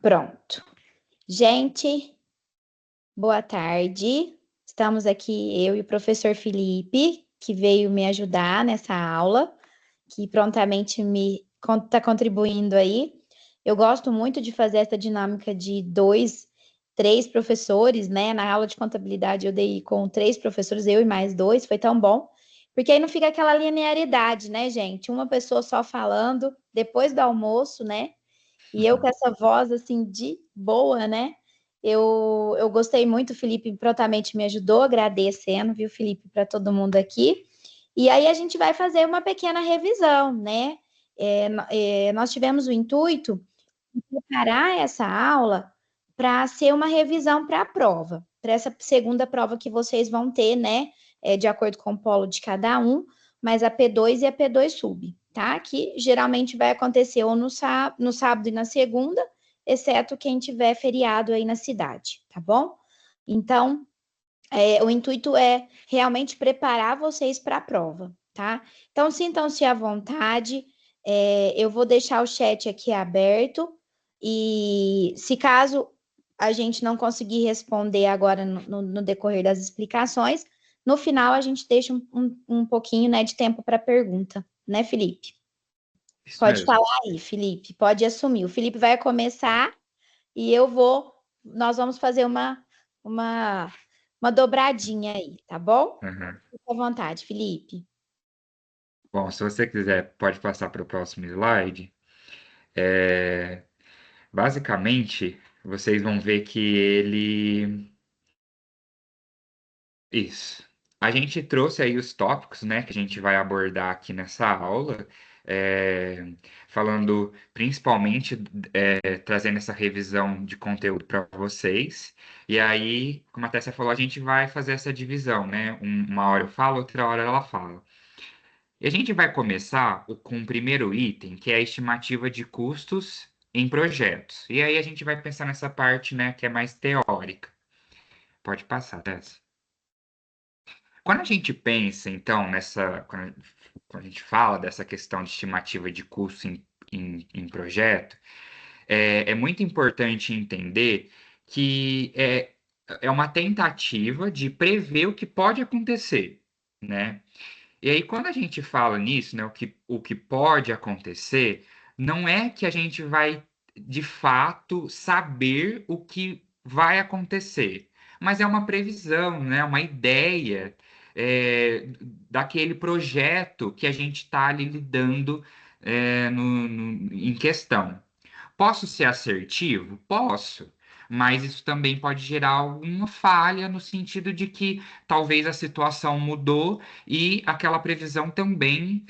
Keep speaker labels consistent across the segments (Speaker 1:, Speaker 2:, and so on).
Speaker 1: Pronto. Gente, boa tarde. Estamos aqui, eu e o professor Felipe, que veio me ajudar nessa aula, que prontamente me está contribuindo aí. Eu gosto muito de fazer essa dinâmica de 2, 3 professores, né? Na aula de contabilidade eu dei com 3 professores, eu e mais 2, foi tão bom. Porque aí não fica aquela linearidade, né, gente? Uma pessoa só falando depois do almoço, né? E eu com essa voz, assim, de boa, né? Eu gostei muito, o Felipe prontamente me ajudou, agradecendo, viu, Felipe, para todo mundo aqui. E aí a gente vai fazer uma pequena revisão, né? Nós tivemos o intuito de preparar essa aula para ser uma revisão para a prova, para essa segunda prova que vocês vão ter, né? De acordo com o polo de cada um, mas a P2 e a P2 sub, tá? Que geralmente vai acontecer ou no sábado e na segunda, exceto quem tiver feriado aí na cidade, tá bom? Então, o intuito é realmente preparar vocês para a prova, tá? Então, sintam-se à vontade. Eu vou deixar o chat aqui aberto e se caso a gente não conseguir responder agora no decorrer das explicações, no final a gente deixa um pouquinho, né, de tempo para pergunta, né, Felipe?
Speaker 2: Isso
Speaker 1: Pode
Speaker 2: mesmo.
Speaker 1: falar aí, Felipe, pode assumir. O Felipe vai começar e nós vamos fazer uma, uma dobradinha aí, tá bom?
Speaker 2: Uhum.
Speaker 1: Fique à vontade, Felipe.
Speaker 2: Bom, se você quiser, pode passar para o próximo slide. É, Basicamente, vocês vão ver que ele. Isso. A gente trouxe aí os tópicos, né, que a gente vai abordar aqui nessa aula, é, falando principalmente, trazendo essa revisão de conteúdo para vocês. E aí, como a Tessia falou, a gente vai fazer essa divisão, né? Uma hora eu falo, outra hora ela fala. E a gente vai começar com o primeiro item, que é a estimativa de custos em projetos. E aí a gente vai pensar nessa parte, né, que é mais teórica. Pode passar, Tess. Quando a gente pensa, então, quando a gente fala dessa questão de estimativa de custo em projeto, é muito importante entender que é uma tentativa de prever o que pode acontecer, né? E aí, quando a gente fala nisso, né, o que pode acontecer, não é que a gente vai, de fato, saber o que vai acontecer, mas é uma previsão, né, uma ideia, daquele projeto que a gente está ali lidando, em questão. Posso ser assertivo? Posso. Mas isso também pode gerar alguma falha no sentido de que talvez a situação mudou e aquela previsão também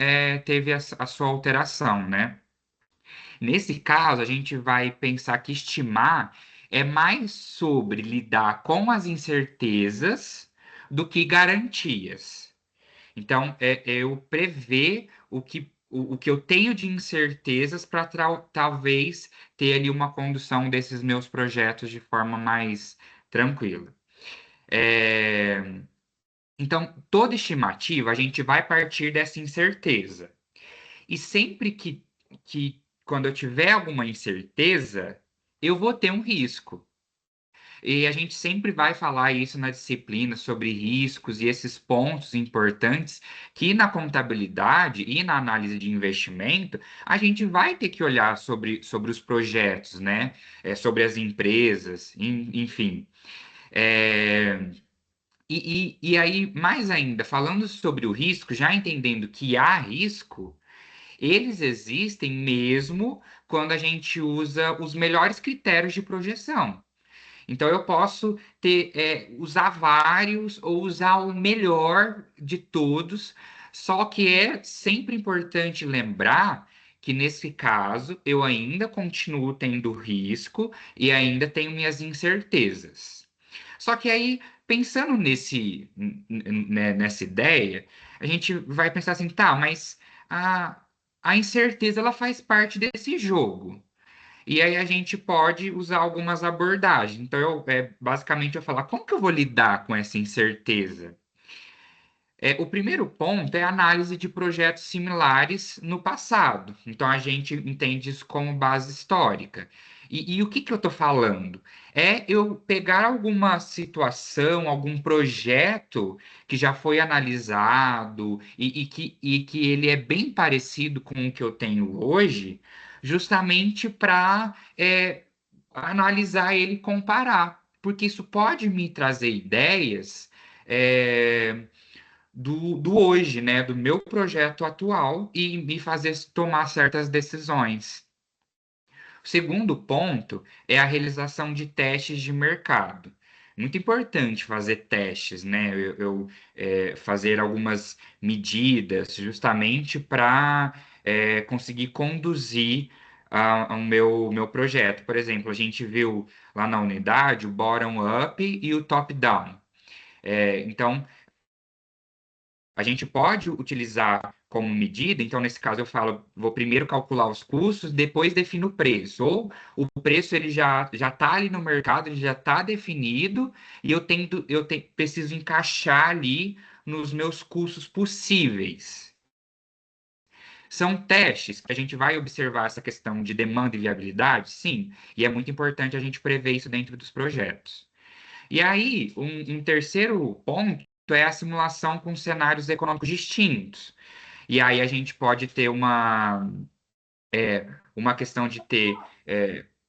Speaker 2: teve a sua alteração, né? Nesse caso, a gente vai pensar que estimar é mais sobre lidar com as incertezas do que garantias. Então, é eu prever o que eu tenho de incertezas para talvez ter ali uma condução desses meus projetos de forma mais tranquila. É, Então, toda estimativa, a gente vai partir dessa incerteza. E sempre quando eu tiver alguma incerteza, eu vou ter um risco. E a gente sempre vai falar isso na disciplina sobre riscos e esses pontos importantes que na contabilidade e na análise de investimento a gente vai ter que olhar sobre os projetos, né? Sobre as empresas, enfim. É, e aí, mais ainda, falando sobre o risco, já entendendo que há risco, eles existem mesmo quando a gente usa os melhores critérios de projeção. Então, eu posso usar vários ou usar o melhor de todos, só que é sempre importante lembrar que, nesse caso, eu ainda continuo tendo risco e ainda tenho minhas incertezas. Só que aí, pensando nessa ideia, a gente vai pensar assim, tá, mas a, a incerteza ela faz parte desse jogo. E aí a gente pode usar algumas abordagens. Então, basicamente, eu falar como que eu vou lidar com essa incerteza? O primeiro ponto é a análise de projetos similares no passado. Então, a gente entende isso como base histórica. E o que que eu estou falando? É eu pegar alguma situação, algum projeto que já foi analisado e que ele é bem parecido com o que eu tenho hoje, justamente para analisar ele e comparar. Porque isso pode me trazer ideias é, do hoje, né? Do meu projeto atual e me fazer tomar certas decisões. O segundo ponto é a realização de testes de mercado. Muito importante fazer testes, né? Fazer algumas medidas justamente para conseguir conduzir o meu projeto. Por exemplo, a gente viu lá na unidade o bottom-up e o top-down. Então, a gente pode utilizar como medida, então nesse caso eu falo, vou primeiro calcular os custos, depois defino o preço. Ou o preço ele já está ali no mercado, ele já está definido, e preciso encaixar ali nos meus custos possíveis. São testes que a gente vai observar essa questão de demanda e viabilidade, sim, e é muito importante a gente prever isso dentro dos projetos. E aí, um terceiro ponto é a simulação com cenários econômicos distintos. E aí a gente pode ter uma questão de ter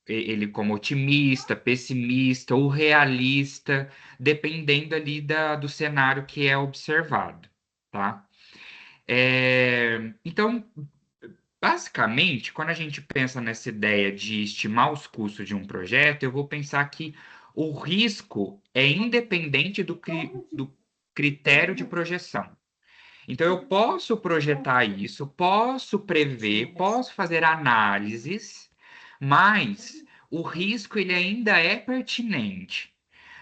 Speaker 2: ele como otimista, pessimista ou realista, dependendo ali do cenário que é observado, tá? Então, basicamente, quando a gente pensa nessa ideia de estimar os custos de um projeto, eu vou pensar que o risco é independente do critério de projeção. Então, eu posso projetar isso, posso prever, posso fazer análises, mas o risco ele ainda é pertinente.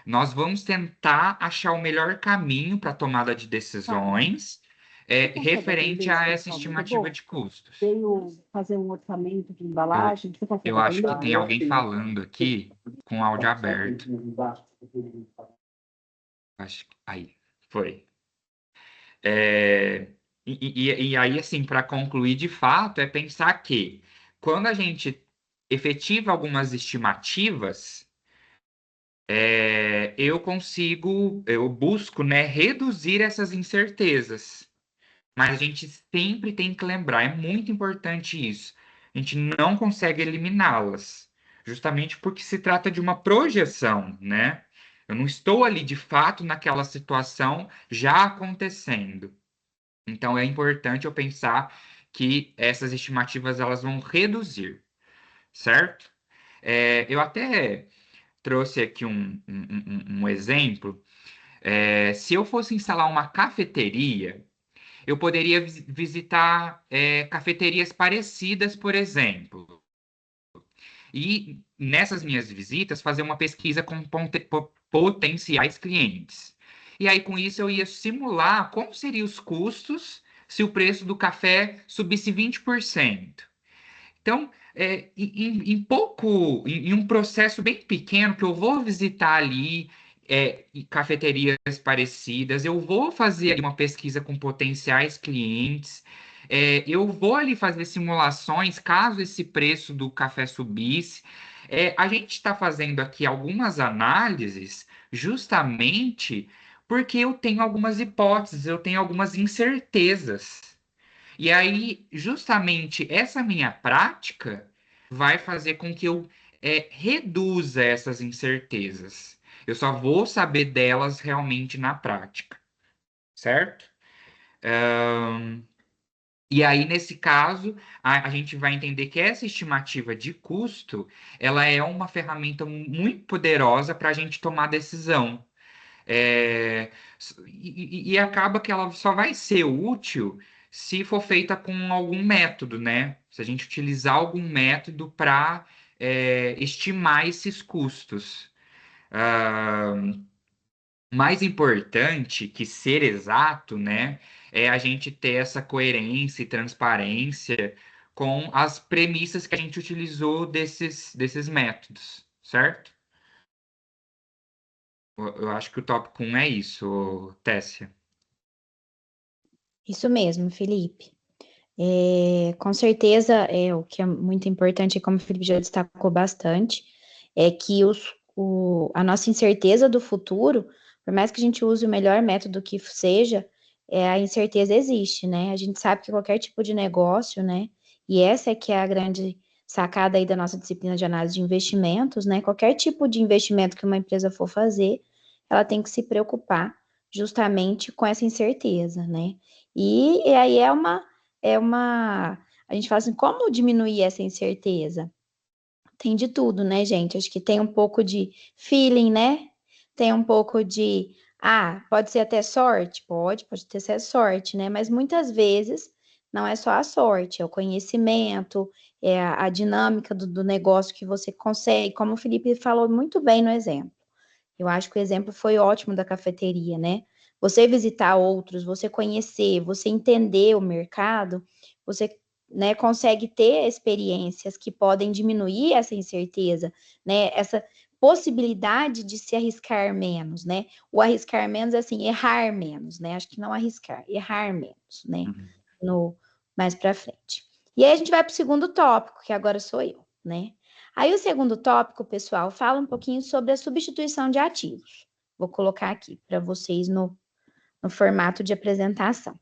Speaker 2: Nós vamos tentar achar o melhor caminho para a tomada de
Speaker 3: Fábio,
Speaker 2: decisões,
Speaker 3: você consegue
Speaker 2: referente
Speaker 3: atender
Speaker 2: a
Speaker 3: esse
Speaker 2: essa
Speaker 3: pessoal muito
Speaker 2: estimativa
Speaker 3: bom?
Speaker 2: de custos.
Speaker 3: Veio fazer um orçamento de
Speaker 2: Eu,
Speaker 3: embalagem, você
Speaker 2: eu
Speaker 3: consegue
Speaker 2: acho
Speaker 3: atender?
Speaker 2: que tem alguém falando aqui com o áudio aberto. Acho que aí foi. É, e aí, assim, para concluir de fato, é pensar que quando a gente efetiva algumas estimativas, eu busco, né, reduzir essas incertezas. Mas a gente sempre tem que lembrar, é muito importante isso. A gente não consegue eliminá-las, justamente porque se trata de uma projeção, né? Eu não estou ali de fato naquela situação já acontecendo. Então é importante eu pensar que essas estimativas elas vão reduzir, certo? Eu até trouxe aqui um exemplo. Se eu fosse instalar uma cafeteria, eu poderia visitar cafeterias parecidas, por exemplo, e nessas minhas visitas fazer uma pesquisa com potenciais clientes. E aí, com isso, eu ia simular como seriam os custos se o preço do café subisse 20%. Então, em um processo bem pequeno, que eu vou visitar ali cafeterias parecidas, eu vou fazer ali uma pesquisa com potenciais clientes, eu vou ali fazer simulações caso esse preço do café subisse. A gente está fazendo aqui algumas análises justamente porque eu tenho algumas hipóteses, eu tenho algumas incertezas. E aí, justamente essa minha prática vai fazer com que eu reduza essas incertezas. Eu só vou saber delas realmente na prática, certo? E aí, nesse caso, a gente vai entender que essa estimativa de custo, ela é uma ferramenta muito poderosa para a gente tomar decisão. E acaba que ela só vai ser útil se for feita com algum método, né? Se a gente utilizar algum método para estimar esses custos. Ah, mais importante que ser exato, né? É a gente ter essa coerência e transparência com as premissas que a gente utilizou desses métodos, certo? Eu acho que o tópico 1 é isso, Tessia.
Speaker 1: Isso mesmo, Felipe. Com certeza, o que é muito importante, como o Felipe já destacou bastante, é que a nossa incerteza do futuro, por mais que a gente use o melhor método que seja, a incerteza existe, né? A gente sabe que qualquer tipo de negócio, né? E essa é que é a grande sacada aí da nossa disciplina de análise de investimentos, né? Qualquer tipo de investimento que uma empresa for fazer, ela tem que se preocupar justamente com essa incerteza, né? E aí a gente fala assim, como diminuir essa incerteza? Tem de tudo, né, gente? Acho que tem um pouco de feeling, né? Tem um pouco de, pode ser até sorte? Pode ter ser sorte, né? Mas muitas vezes não é só a sorte, é o conhecimento, é a dinâmica do negócio que você consegue, como o Felipe falou muito bem no exemplo. Eu acho que o exemplo foi ótimo da cafeteria, né? Você visitar outros, você conhecer, você entender o mercado, você, né, consegue ter experiências que podem diminuir essa incerteza, né? Essa possibilidade de se arriscar menos, né? O arriscar menos, assim, errar menos, né? Acho que não arriscar, errar menos, né?
Speaker 2: Uhum.
Speaker 1: No mais para frente. E aí a gente vai para o segundo tópico, que agora sou eu, né? Aí o segundo tópico, pessoal, fala um pouquinho sobre a substituição de ativos. Vou colocar aqui para vocês no formato de apresentação.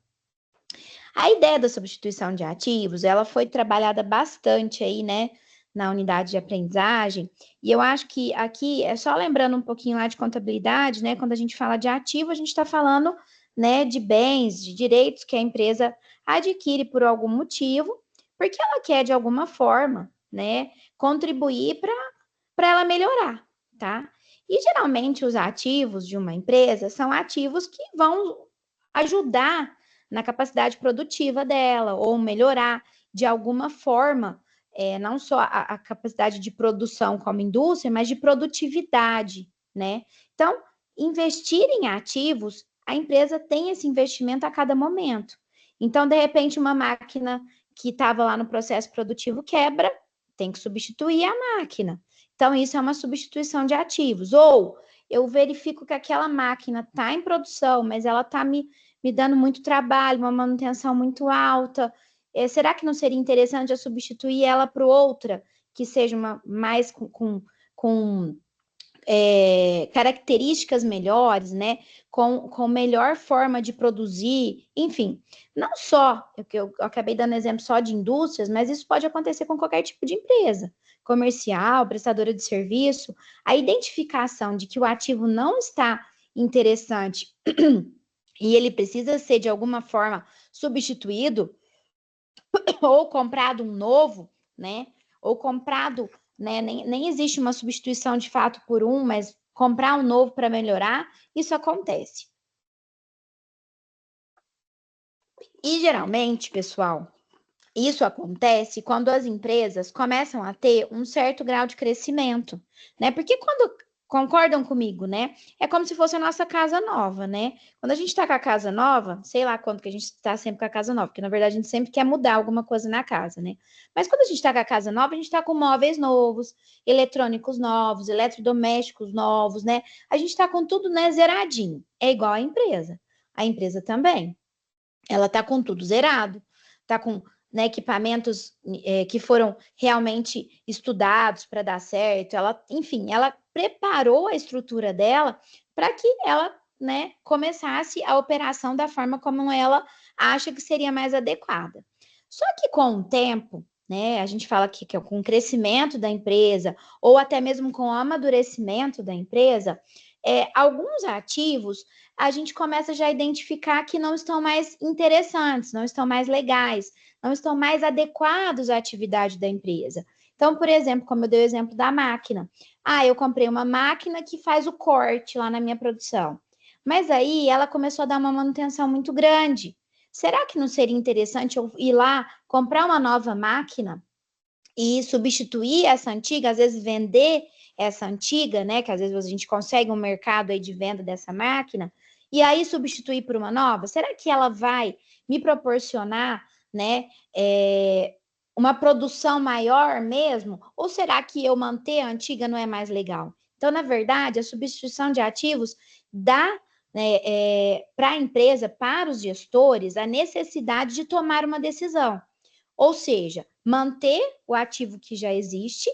Speaker 1: A ideia da substituição de ativos, ela foi trabalhada bastante aí, né, na unidade de aprendizagem, e eu acho que aqui, é só lembrando um pouquinho lá de contabilidade, né, quando a gente fala de ativo, a gente está falando, né, de bens, de direitos que a empresa adquire por algum motivo, porque ela quer, de alguma forma, né, contribuir para ela melhorar, tá? E geralmente os ativos de uma empresa são ativos que vão ajudar na capacidade produtiva dela, ou melhorar de alguma forma, não só a capacidade de produção como indústria, mas de produtividade, né? Então, investir em ativos, a empresa tem esse investimento a cada momento. Então, de repente, uma máquina que estava lá no processo produtivo quebra, tem que substituir a máquina. Então, isso é uma substituição de ativos. Ou eu verifico que aquela máquina está em produção, mas ela está me dando muito trabalho, uma manutenção muito alta. Será que não seria interessante eu substituir ela por outra que seja mais com características melhores, né? Com melhor forma de produzir, enfim, não só, eu acabei dando exemplo só de indústrias, mas isso pode acontecer com qualquer tipo de empresa, comercial, prestadora de serviço. A identificação de que o ativo não está interessante e ele precisa ser de alguma forma substituído ou comprado um novo, né? Ou comprado, né? Nem existe uma substituição de fato por um, mas comprar um novo para melhorar, isso acontece. E geralmente, pessoal, isso acontece quando as empresas começam a ter um certo grau de crescimento, né? Porque quando concordam comigo, né? É como se fosse a nossa casa nova, né? Quando a gente está com a casa nova, sei lá quando que a gente está sempre com a casa nova, porque na verdade a gente sempre quer mudar alguma coisa na casa, né? Mas quando a gente está com a casa nova, a gente está com móveis novos, eletrônicos novos, eletrodomésticos novos, né? A gente está com tudo, né, zeradinho. É igual a empresa. A empresa também. Ela está com tudo zerado, está com, né, equipamentos que foram realmente estudados para dar certo. Ela, enfim, ela preparou a estrutura dela para que ela, né, começasse a operação da forma como ela acha que seria mais adequada. Só que com o tempo, né, a gente fala que com o crescimento da empresa ou até mesmo com o amadurecimento da empresa, alguns ativos a gente começa já a identificar que não estão mais interessantes, não estão mais legais, não estão mais adequados à atividade da empresa. Então, por exemplo, como eu dei o exemplo da máquina. Eu comprei uma máquina que faz o corte lá na minha produção. Mas aí ela começou a dar uma manutenção muito grande. Será que não seria interessante eu ir lá comprar uma nova máquina e substituir essa antiga, às vezes vender essa antiga, né? Que às vezes a gente consegue um mercado aí de venda dessa máquina, e aí substituir por uma nova? Será que ela vai me proporcionar, né, uma produção maior mesmo? Ou será que eu manter a antiga não é mais legal? Então, na verdade, a substituição de ativos dá né, para a empresa, para os gestores, a necessidade de tomar uma decisão. Ou seja, manter o ativo que já existe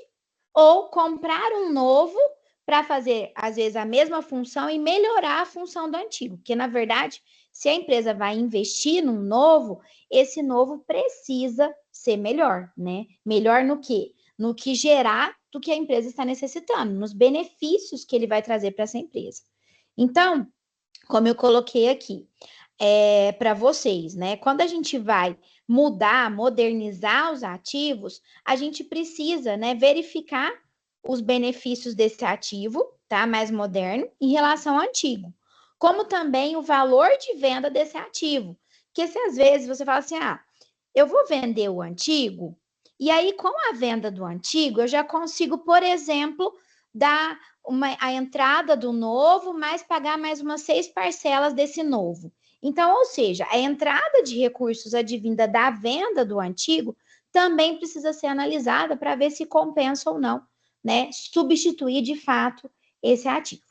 Speaker 1: ou comprar um novo para fazer, às vezes, a mesma função e melhorar a função do antigo. Porque, na verdade, se a empresa vai investir num novo, esse novo precisa ser melhor, né? Melhor no quê? No que gerar do que a empresa está necessitando, nos benefícios que ele vai trazer para essa empresa. Então, como eu coloquei aqui, para vocês, né? Quando a gente vai mudar, modernizar os ativos, a gente precisa, né, verificar os benefícios desse ativo, tá? Mais moderno, em relação ao antigo. Como também o valor de venda desse ativo. Porque se às vezes você fala assim, eu vou vender o antigo, e aí com a venda do antigo, eu já consigo, por exemplo, dar a entrada do novo, mais pagar mais umas 6 parcelas desse novo. Então, ou seja, a entrada de recursos advinda da venda do antigo também precisa ser analisada para ver se compensa ou não, né? Substituir de fato esse ativo.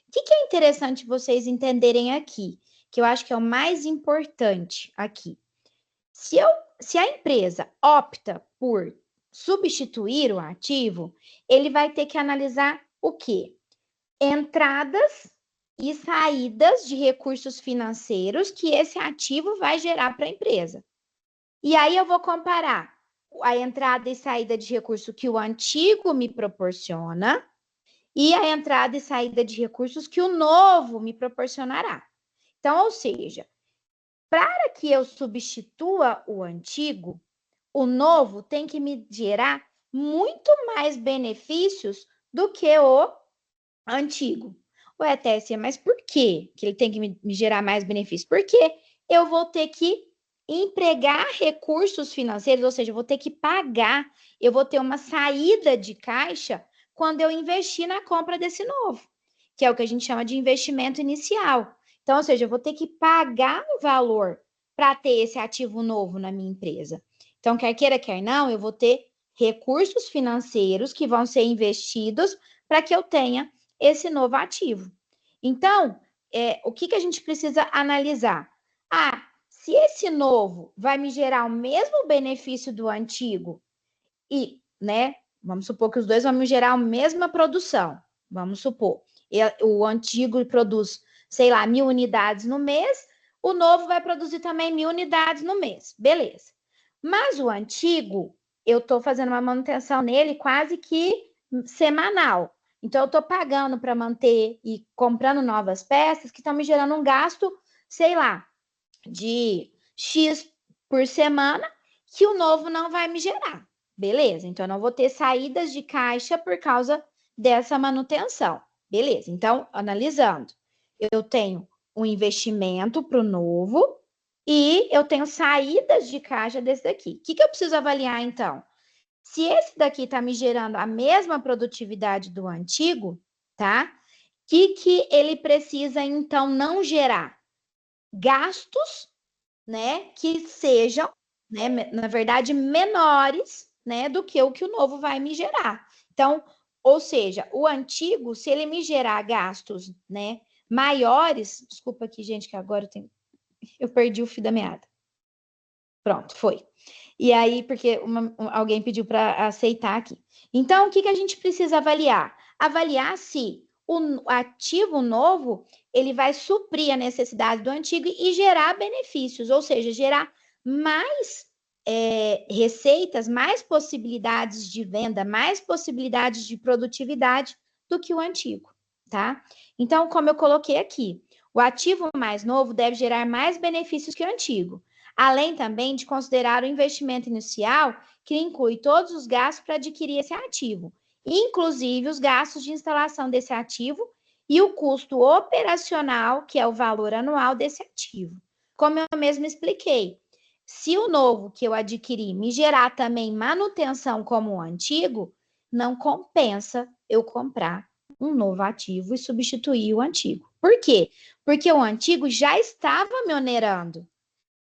Speaker 1: O que é interessante vocês entenderem aqui, que eu acho que é o mais importante aqui. Se a empresa opta por substituir o ativo, ele vai ter que analisar o quê? Entradas e saídas de recursos financeiros que esse ativo vai gerar para a empresa. E aí eu vou comparar a entrada e saída de recurso que o antigo me proporciona e a entrada e saída de recursos que o novo me proporcionará. Então, ou seja, para que eu substitua o antigo, o novo tem que me gerar muito mais benefícios do que o antigo. Ué, Tessia, mas por quê que ele tem que me gerar mais benefícios? Porque eu vou ter que empregar recursos financeiros, ou seja, eu vou ter que pagar, eu vou ter uma saída de caixa quando eu investir na compra desse novo, que é o que a gente chama de investimento inicial. Então, ou seja, eu vou ter que pagar um valor para ter esse ativo novo na minha empresa. Então, quer queira, quer não, eu vou ter recursos financeiros que vão ser investidos para que eu tenha esse novo ativo. Então, o que a gente precisa analisar? Se esse novo vai me gerar o mesmo benefício do antigo e, né, vamos supor que os dois vão me gerar a mesma produção, vamos supor, o antigo produz, sei lá, 1.000 unidades no mês, o novo vai produzir também 1.000 unidades no mês, beleza. Mas o antigo, eu estou fazendo uma manutenção nele quase que semanal. Então, eu estou pagando para manter e comprando novas peças que estão me gerando um gasto, sei lá, de X por semana, que o novo não vai me gerar. Beleza, então eu não vou ter saídas de caixa por causa dessa manutenção. Beleza, então, analisando, eu tenho um investimento para o novo e eu tenho saídas de caixa desse daqui. O que eu preciso avaliar, então? Se esse daqui está me gerando a mesma produtividade do antigo, tá? O que ele precisa, então, não gerar? Gastos, né? Que sejam, né? Na verdade, menores, né? Do que o novo vai me gerar. Então, ou seja, o antigo, se ele me gerar gastos, né? Maiores, desculpa aqui, gente, que agora eu perdi o fio da meada. Pronto, foi. E aí, porque alguém pediu para aceitar aqui. Então, o que a gente precisa avaliar? Avaliar se o ativo novo, ele vai suprir a necessidade do antigo e gerar benefícios, ou seja, gerar mais receitas, mais possibilidades de venda, mais possibilidades de produtividade do que o antigo, tá? Então, como eu coloquei aqui, o ativo mais novo deve gerar mais benefícios que o antigo, além também de considerar o investimento inicial, que inclui todos os gastos para adquirir esse ativo, inclusive os gastos de instalação desse ativo e o custo operacional, que é o valor anual desse ativo. Como eu mesmo expliquei, se o novo que eu adquiri me gerar também manutenção como o antigo, não compensa eu comprar um novo ativo e substituir o antigo. Por quê? Porque o antigo já estava me onerando.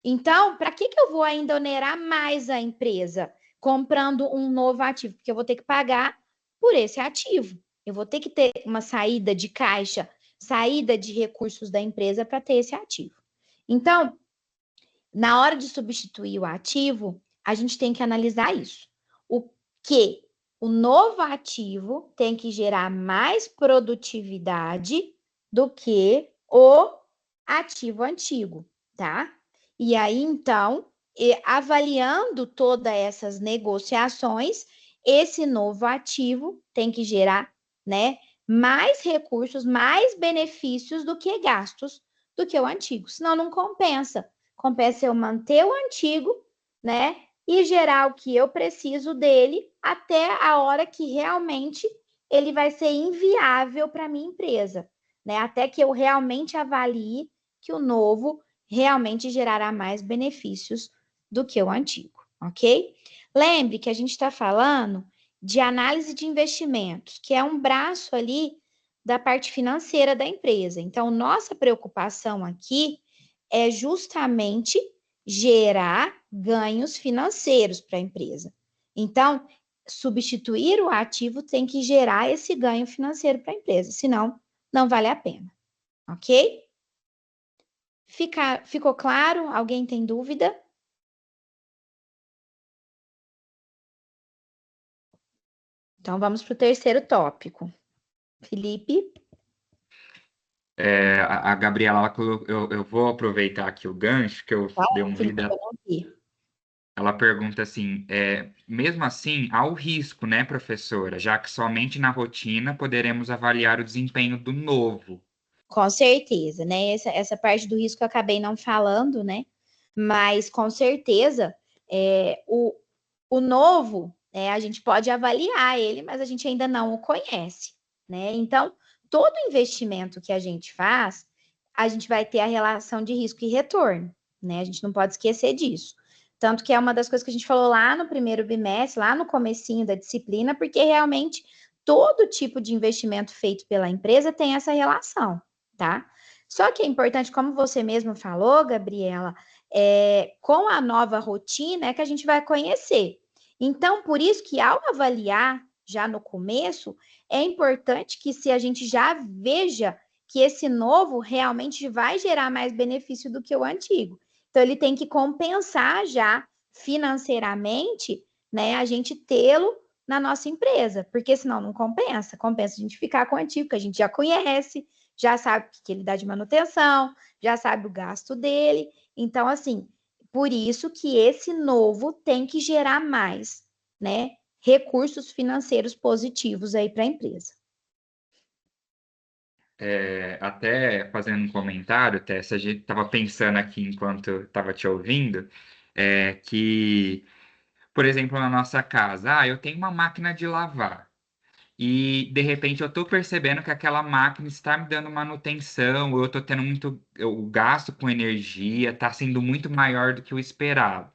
Speaker 1: Então, para que eu vou ainda onerar mais a empresa comprando um novo ativo? Porque eu vou ter que pagar por esse ativo. Eu vou ter que ter uma saída de caixa saída de recursos da empresa para ter esse ativo. Então, na hora de substituir o ativo, a gente tem que analisar isso. O que o novo ativo tem que gerar mais produtividade do que o ativo antigo, tá? E aí, então, avaliando todas essas negociações, esse novo ativo tem que gerar, né, mais recursos, mais benefícios do que gastos do que o antigo. Senão não compensa. Compensa eu manter o antigo, né, e gerar o que eu preciso dele até a hora que realmente ele vai ser inviável para a minha empresa, né? Até que eu realmente avalie que o novo realmente gerará mais benefícios do que o antigo, ok? Lembre que a gente está falando de análise de investimentos, que é um braço ali da parte financeira da empresa. Então, nossa preocupação aqui é justamente gerar ganhos financeiros para a empresa. Então, substituir o ativo tem que gerar esse ganho financeiro para a empresa, senão não vale a pena, ok? Ficou claro? Alguém tem dúvida? Então, vamos para o terceiro tópico. Felipe?
Speaker 2: A Gabriela, eu vou aproveitar aqui o gancho, que eu dei um
Speaker 1: Felipe,
Speaker 2: vida.
Speaker 1: eu não vi.
Speaker 2: Ela pergunta assim, mesmo assim, há o risco, né, professora? Já que somente na rotina poderemos avaliar o desempenho do novo.
Speaker 1: Com certeza, né? Essa parte do risco eu acabei não falando, né? Mas com certeza o novo, né, a gente pode avaliar ele, mas a gente ainda não o conhece, né? Então, todo investimento que a gente faz, a gente vai ter a relação de risco e retorno, né? A gente não pode esquecer disso. Tanto que é uma das coisas que a gente falou lá no primeiro bimestre, lá no comecinho da disciplina, porque realmente todo tipo de investimento feito pela empresa tem essa relação, tá? Só que é importante, como você mesmo falou, Gabriela, com a nova rotina é que a gente vai conhecer. Então, por isso que ao avaliar já no começo, é importante que se a gente já veja que esse novo realmente vai gerar mais benefício do que o antigo. Então, ele tem que compensar já financeiramente, né, a gente tê-lo na nossa empresa, porque senão não compensa. Compensa a gente ficar com o antigo, que a gente já conhece, já sabe o que ele dá de manutenção, já sabe o gasto dele. Então, assim, por isso que esse novo tem que gerar mais, né, recursos financeiros positivos aí para a empresa.
Speaker 2: Até fazendo um comentário, Tessa, a gente estava pensando aqui enquanto estava te ouvindo, que, por exemplo, na nossa casa, eu tenho uma máquina de lavar. E de repente eu estou percebendo que aquela máquina está me dando manutenção, ou eu estou tendo muito, o gasto com energia está sendo muito maior do que o esperado.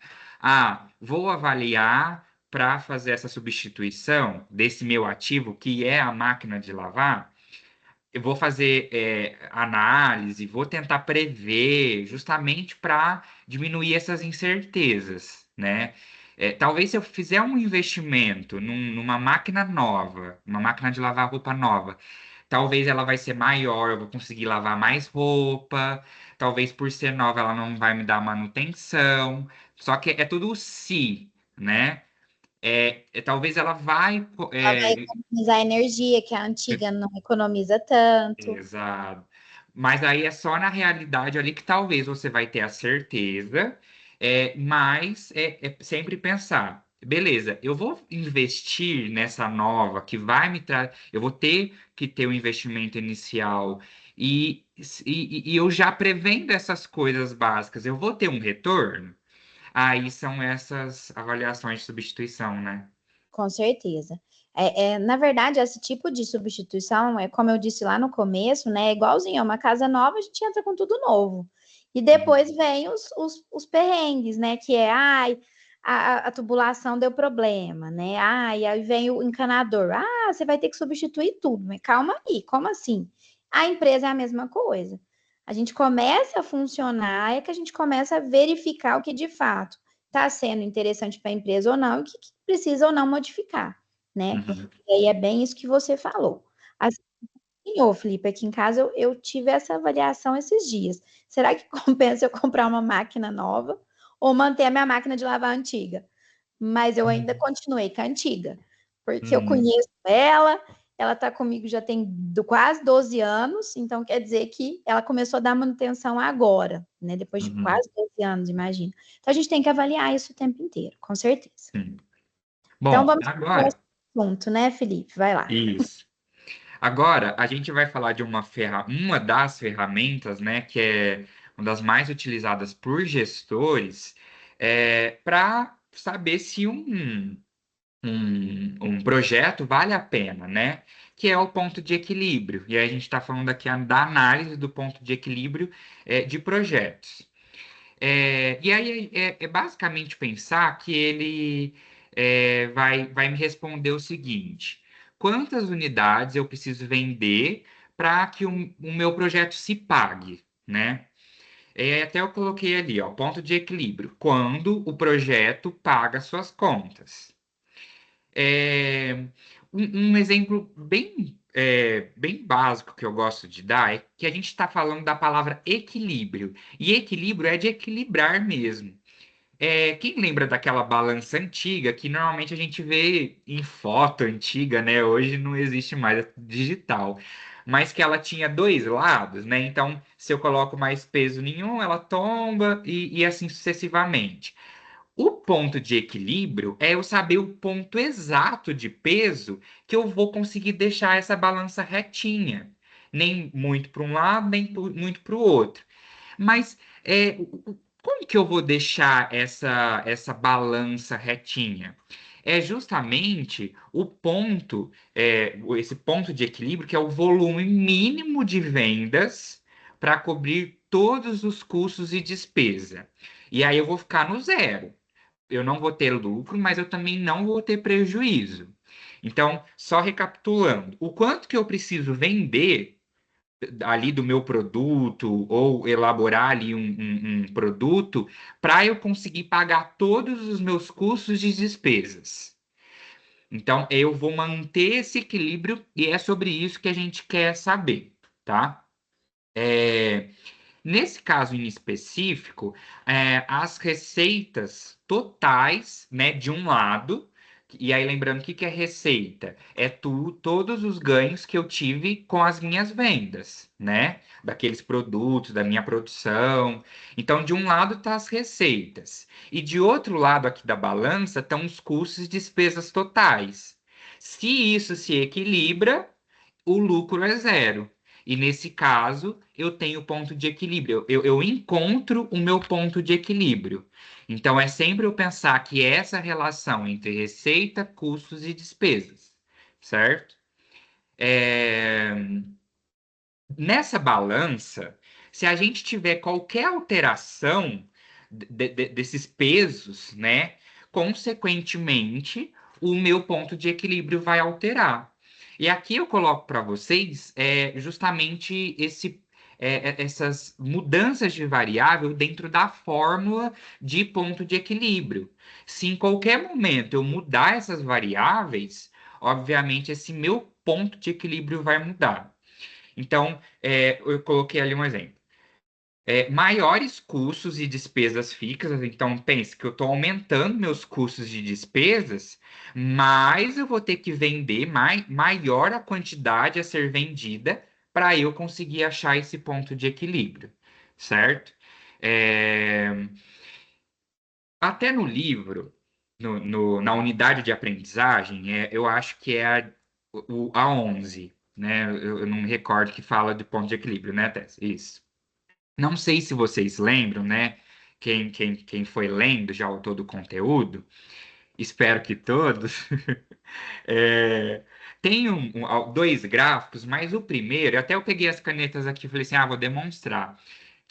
Speaker 2: Vou avaliar para fazer essa substituição desse meu ativo, que é a máquina de lavar. Eu vou fazer análise, vou tentar prever, justamente para diminuir essas incertezas, né? Talvez se eu fizer um investimento numa máquina nova, uma máquina de lavar roupa nova, talvez ela vai ser maior, eu vou conseguir lavar mais roupa, talvez por ser nova ela não vai me dar manutenção, só que é tudo se, né? Talvez ela vai.
Speaker 1: Ela vai economizar energia, que a antiga não economiza tanto.
Speaker 2: Exato. Mas aí é só na realidade ali que talvez você vai ter a certeza, mas é sempre pensar, beleza, eu vou investir nessa nova que vai me trazer, eu vou ter que ter o investimento inicial e eu já prevendo essas coisas básicas, eu vou ter um retorno? Aí são essas avaliações de substituição, né?
Speaker 1: Com certeza. Na verdade, esse tipo de substituição, como eu disse lá no começo, né? É igualzinho, é uma casa nova, a gente entra com tudo novo. E depois vem os perrengues, né? Que a tubulação deu problema, né? E aí vem o encanador. Você vai ter que substituir tudo. Mas calma aí, como assim? A empresa é a mesma coisa. A gente começa a funcionar, é que a gente começa a verificar o que de fato está sendo interessante para a empresa ou não, e o que precisa ou não modificar, né?
Speaker 2: Uhum.
Speaker 1: E aí é bem isso que você falou. Senhor, Felipe, aqui em casa eu tive essa avaliação esses dias. Será que compensa eu comprar uma máquina nova ou manter a minha máquina de lavar antiga? Mas eu ainda
Speaker 2: Hum.
Speaker 1: continuei com a antiga, porque eu
Speaker 2: Uhum,
Speaker 1: conheço ela está comigo já tem quase 12 anos, então quer dizer que ela começou a dar manutenção agora, né? Depois de
Speaker 2: uhum,
Speaker 1: quase 12 anos, imagina. Então a gente tem que avaliar isso o tempo inteiro, com certeza.
Speaker 2: sim.
Speaker 1: Então
Speaker 2: Bom,
Speaker 1: vamos para o
Speaker 2: agora,
Speaker 1: próximo ponto, né, Felipe? Vai lá.
Speaker 2: isso. Agora, a gente vai falar de uma das ferramentas, né, que é uma das mais utilizadas por gestores, para saber se um projeto vale a pena, né? Que é o ponto de equilíbrio. E aí a gente está falando aqui da análise do ponto de equilíbrio, de projetos. E aí é basicamente pensar que ele vai me responder o seguinte: quantas unidades eu preciso vender para que o meu projeto se pague, né? Até eu coloquei ali, ó, ponto de equilíbrio, quando o projeto paga suas contas. É, um exemplo bem básico que eu gosto de dar é que a gente está falando da palavra equilíbrio. E equilíbrio é de equilibrar mesmo. Quem lembra daquela balança antiga que normalmente a gente vê em foto antiga, né? Hoje não existe mais, é digital. Mas que ela tinha dois lados, né? Então, se eu coloco mais peso em um, ela tomba e assim sucessivamente. O ponto de equilíbrio é eu saber o ponto exato de peso que eu vou conseguir deixar essa balança retinha. Nem muito para um lado, nem muito para o outro. Mas como que eu vou deixar essa balança retinha? É justamente o ponto, esse ponto de equilíbrio, que é o volume mínimo de vendas para cobrir todos os custos e despesa. E aí eu vou ficar no zero. Eu não vou ter lucro, mas eu também não vou ter prejuízo. Então, só recapitulando, o quanto que eu preciso vender ali do meu produto ou elaborar ali um produto para eu conseguir pagar todos os meus custos e despesas. Então, eu vou manter esse equilíbrio e é sobre isso que a gente quer saber, tá? É, Nesse caso em específico, as receitas totais, né, de um lado, e aí lembrando o que que é receita? Todos os ganhos que eu tive com as minhas vendas, né? Daqueles produtos, da minha produção. Então, de um lado tá as receitas, e de outro lado aqui da balança estão os custos e despesas totais. Se isso se equilibra, o lucro é zero. E nesse caso, eu tenho ponto de equilíbrio. Eu encontro o meu ponto de equilíbrio. Então, é sempre eu pensar que essa relação entre receita, custos e despesas, certo? É, Nessa balança, se a gente tiver qualquer alteração desses pesos, né, consequentemente, o meu ponto de equilíbrio vai alterar. E aqui eu coloco para vocês justamente essas mudanças de variável dentro da fórmula de ponto de equilíbrio. Se em qualquer momento eu mudar essas variáveis, obviamente esse meu ponto de equilíbrio vai mudar. Então, eu coloquei ali um exemplo. Maiores custos e despesas fixas, então pense que eu estou aumentando meus custos de despesas, mas eu vou ter que vender maior a quantidade a ser vendida para eu conseguir achar esse ponto de equilíbrio, certo? É, Até no livro, na unidade de aprendizagem, eu acho que é a 11, né? Eu não me recordo que fala de ponto de equilíbrio, né, Tess? Isso. Não sei se vocês lembram, né? Quem foi lendo já todo o conteúdo, espero que todos. é, Tem dois gráficos, mas o primeiro, até eu peguei as canetas aqui e falei assim: vou demonstrar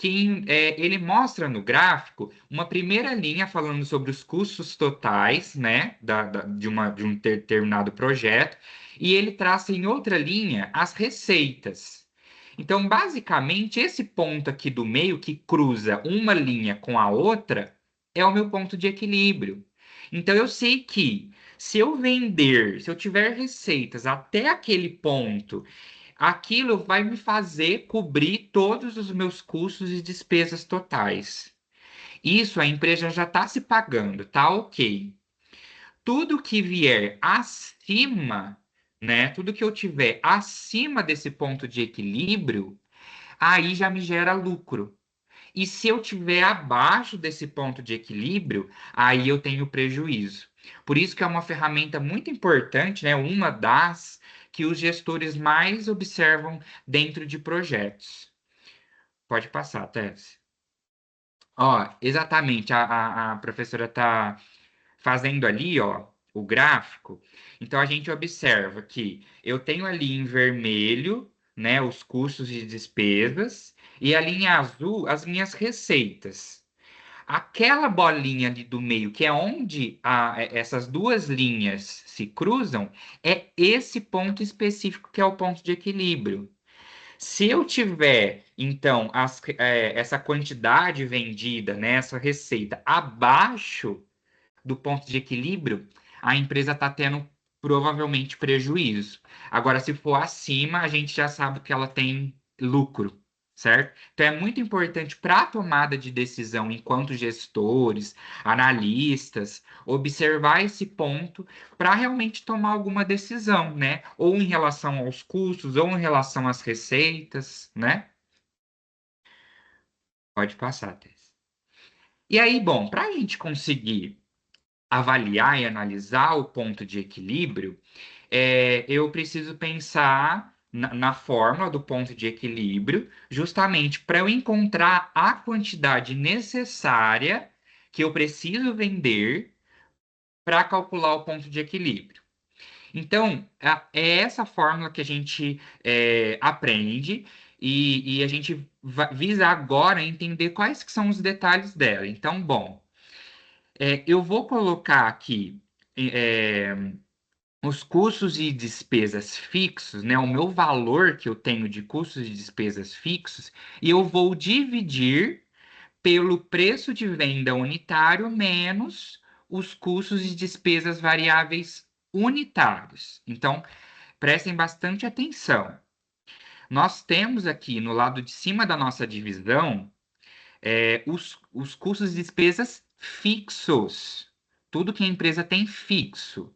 Speaker 2: ele mostra no gráfico uma primeira linha falando sobre os custos totais, né, de um determinado projeto, e ele traça em outra linha as receitas. Então, basicamente, esse ponto aqui do meio que cruza uma linha com a outra é o meu ponto de equilíbrio. Então, eu sei que se eu tiver receitas até aquele ponto aquilo vai me fazer cobrir todos os meus custos e despesas totais. Isso a empresa já está se pagando, tá ok. Tudo que vier acima, né? Tudo que eu tiver acima desse ponto de equilíbrio, aí já me gera lucro. E se eu tiver abaixo desse ponto de equilíbrio, aí eu tenho prejuízo. Por isso que é uma ferramenta muito importante, né? Uma das que os gestores mais observam dentro de projetos. Pode passar, Tess. Ó, exatamente, a professora está fazendo ali, ó, o gráfico. Então a gente observa que eu tenho ali em vermelho, né, os custos e despesas, e ali em azul as minhas receitas. Aquela bolinha ali do meio, que é onde essas duas linhas se cruzam, é esse ponto específico que é o ponto de equilíbrio. Se eu tiver, então, essa quantidade vendida, né, essa receita abaixo do ponto de equilíbrio, a empresa está tendo provavelmente prejuízo. Agora, se for acima, a gente já sabe que ela tem lucro, certo? Então, é muito importante para a tomada de decisão, enquanto gestores, analistas, observar esse ponto para realmente tomar alguma decisão, né? Ou em relação aos custos, ou em relação às receitas, né? Pode passar, Tess. E aí, bom, para a gente conseguir avaliar e analisar o ponto de equilíbrio, eu preciso pensar na fórmula do ponto de equilíbrio, justamente para eu encontrar a quantidade necessária que eu preciso vender para calcular o ponto de equilíbrio. Então, é essa fórmula que a gente aprende e a gente visa agora entender quais que são os detalhes dela. Então, bom, eu vou colocar aqui é, os custos e despesas fixos, né? O meu valor que eu tenho de custos e despesas fixos, e eu vou dividir pelo preço de venda unitário menos os custos e despesas variáveis unitários. Então, prestem bastante atenção. Nós temos aqui no lado de cima da nossa divisão os custos e despesas fixos. Tudo que a empresa tem fixo.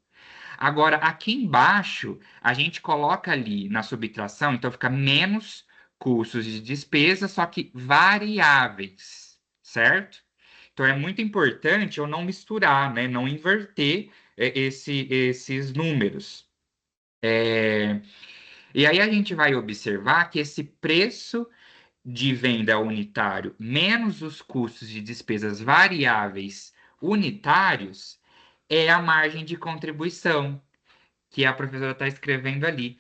Speaker 2: Agora, aqui embaixo, a gente coloca ali na subtração, então fica menos custos de despesa, só que variáveis, certo? Então é muito importante eu não misturar, né? Não inverter esses números. E aí a gente vai observar que esse preço de venda unitário menos os custos de despesas variáveis unitários é a margem de contribuição que a professora está escrevendo ali.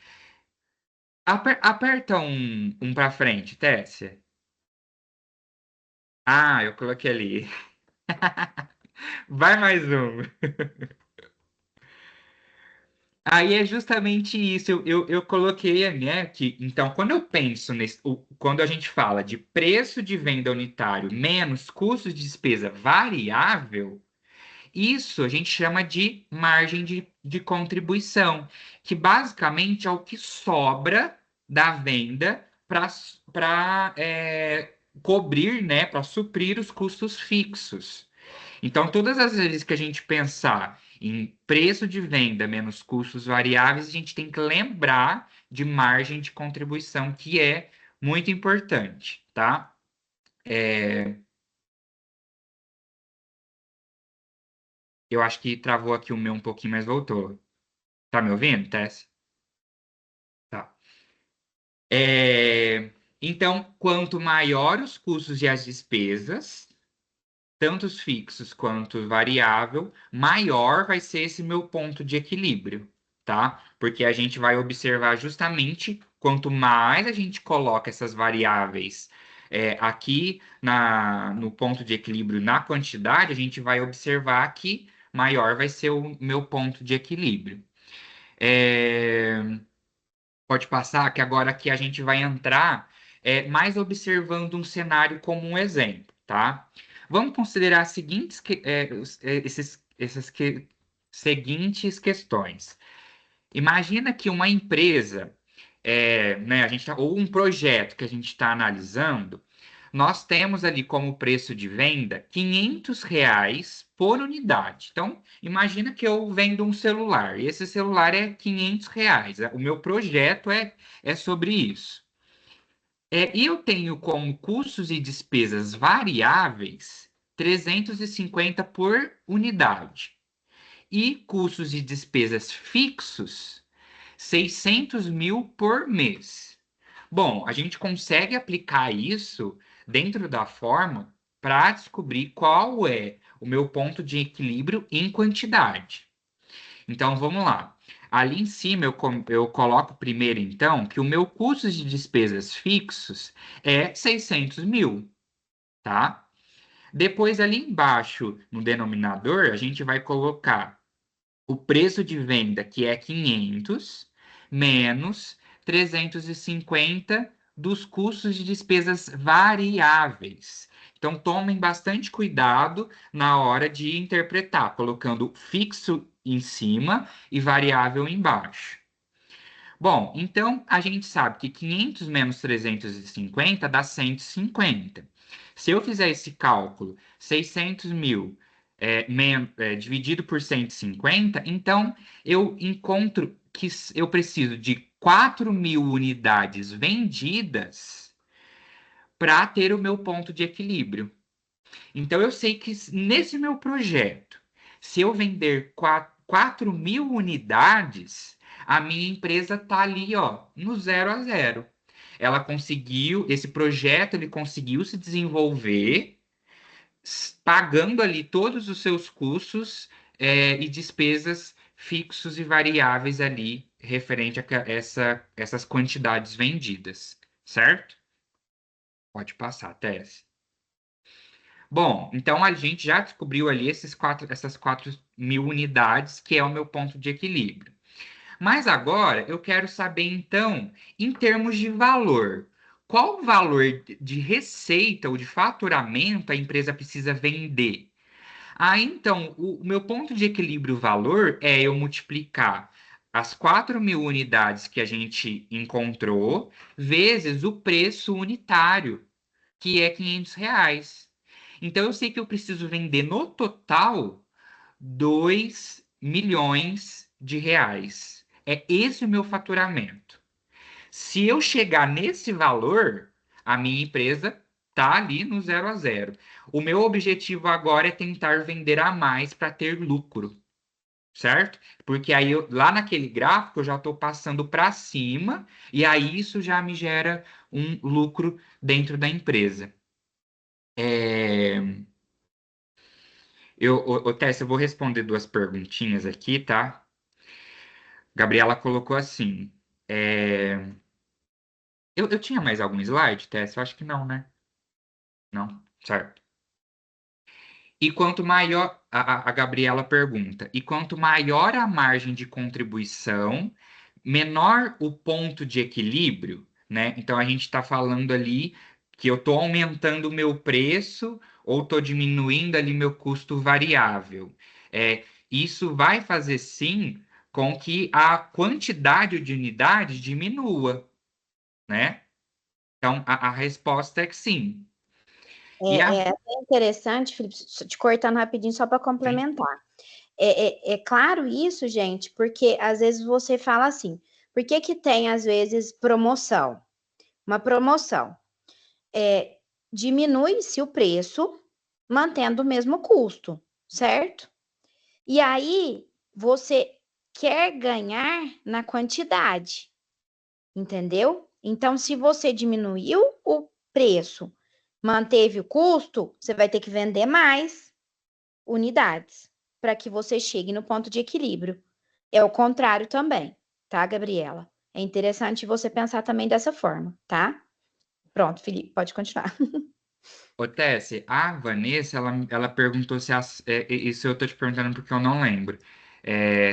Speaker 2: Aperta um para frente, Tessia. Ah, eu coloquei ali. Vai mais um. Aí é justamente isso. Eu coloquei, né, que então quando eu penso quando a gente fala de preço de venda unitário menos custos de despesa variável, isso a gente chama de margem de contribuição, que basicamente é o que sobra da venda para cobrir, né, para suprir os custos fixos. Então, todas as vezes que a gente pensar em preço de venda menos custos variáveis, a gente tem que lembrar de margem de contribuição, que é muito importante, tá? Eu acho que travou aqui o meu um pouquinho, mas voltou. Tá me ouvindo, Tess? Tá. Então, quanto maior os custos e as despesas, tanto os fixos quanto variável, maior vai ser esse meu ponto de equilíbrio, tá? Porque a gente vai observar justamente quanto mais a gente coloca essas variáveis aqui no ponto de equilíbrio na quantidade, a gente vai observar que maior vai ser o meu ponto de equilíbrio. Pode passar, que agora aqui a gente vai entrar mais observando um cenário como um exemplo, tá? Vamos considerar as seguintes, seguintes questões. Imagina que uma empresa né, ou um projeto que a gente está analisando, nós temos ali como preço de venda R$ 500 por unidade. Então, imagina que eu vendo um celular, e esse celular é R$ 500. O meu projeto é sobre isso. E eu tenho como custos e despesas variáveis 350 por unidade. E custos e despesas fixos 600 mil por mês. Bom, a gente consegue aplicar isso dentro da forma para descobrir qual é o meu ponto de equilíbrio em quantidade. Então, vamos lá. Ali em cima eu coloco primeiro, então, que o meu custo de despesas fixos é 600 mil, tá? Depois, ali embaixo, no denominador, a gente vai colocar o preço de venda, que é 500, menos 350 dos custos de despesas variáveis. Então, tomem bastante cuidado na hora de interpretar, colocando fixo em cima e variável embaixo. Bom, então a gente sabe que 500 menos 350 dá 150. Se eu fizer esse cálculo, 600 mil dividido por 150, então eu encontro que eu preciso de 4.000 unidades vendidas para ter o meu ponto de equilíbrio. Então eu sei que nesse meu projeto, se eu vender 4.000 unidades, a minha empresa está ali, ó, no 0 a 0. Ela conseguiu, esse projeto, ele conseguiu se desenvolver, pagando ali todos os seus custos, e despesas fixos e variáveis ali, referente a essas quantidades vendidas, certo? Pode passar, Tess. Bom, então a gente já descobriu ali essas 4.000 unidades, que é o meu ponto de equilíbrio. Mas agora eu quero saber, então, em termos de valor, qual o valor de receita ou de faturamento a empresa precisa vender? Então, o meu ponto de equilíbrio valor é eu multiplicar as 4.000 unidades que a gente encontrou vezes o preço unitário, que é R$ 500. Então, eu sei que eu preciso vender no total 2 milhões de reais. É esse o meu faturamento. Se eu chegar nesse valor, a minha empresa está ali no 0 a 0. O meu objetivo agora é tentar vender a mais para ter lucro, certo? Porque aí lá naquele gráfico eu já estou passando para cima e aí isso já me gera um lucro dentro da empresa. Tess, eu vou responder duas perguntinhas aqui, tá? Gabriela colocou assim. Eu tinha mais algum slide, Tess? Eu acho que não, né? Não, certo. E quanto maior, a Gabriela pergunta, e quanto maior a margem de contribuição, menor o ponto de equilíbrio, né? Então a gente está falando ali que eu estou aumentando o meu preço ou estou diminuindo ali meu custo variável. Isso vai fazer sim com que a quantidade de unidades diminua, né? Então a resposta é que sim.
Speaker 1: É até interessante, Felipe, te cortando rapidinho só para complementar. É claro isso, gente, porque às vezes você fala assim, por que que tem às vezes promoção? Uma promoção diminui-se o preço, mantendo o mesmo custo, certo? E aí você quer ganhar na quantidade, entendeu? Então, se você diminuiu o preço, manteve o custo, você vai ter que vender mais unidades para que você chegue no ponto de equilíbrio. É o contrário também, tá, Gabriela? É interessante você pensar também dessa forma, tá? Pronto, Felipe, pode continuar.
Speaker 2: Ô, Tessie, a Vanessa, ela perguntou se isso eu tô te perguntando porque eu não lembro.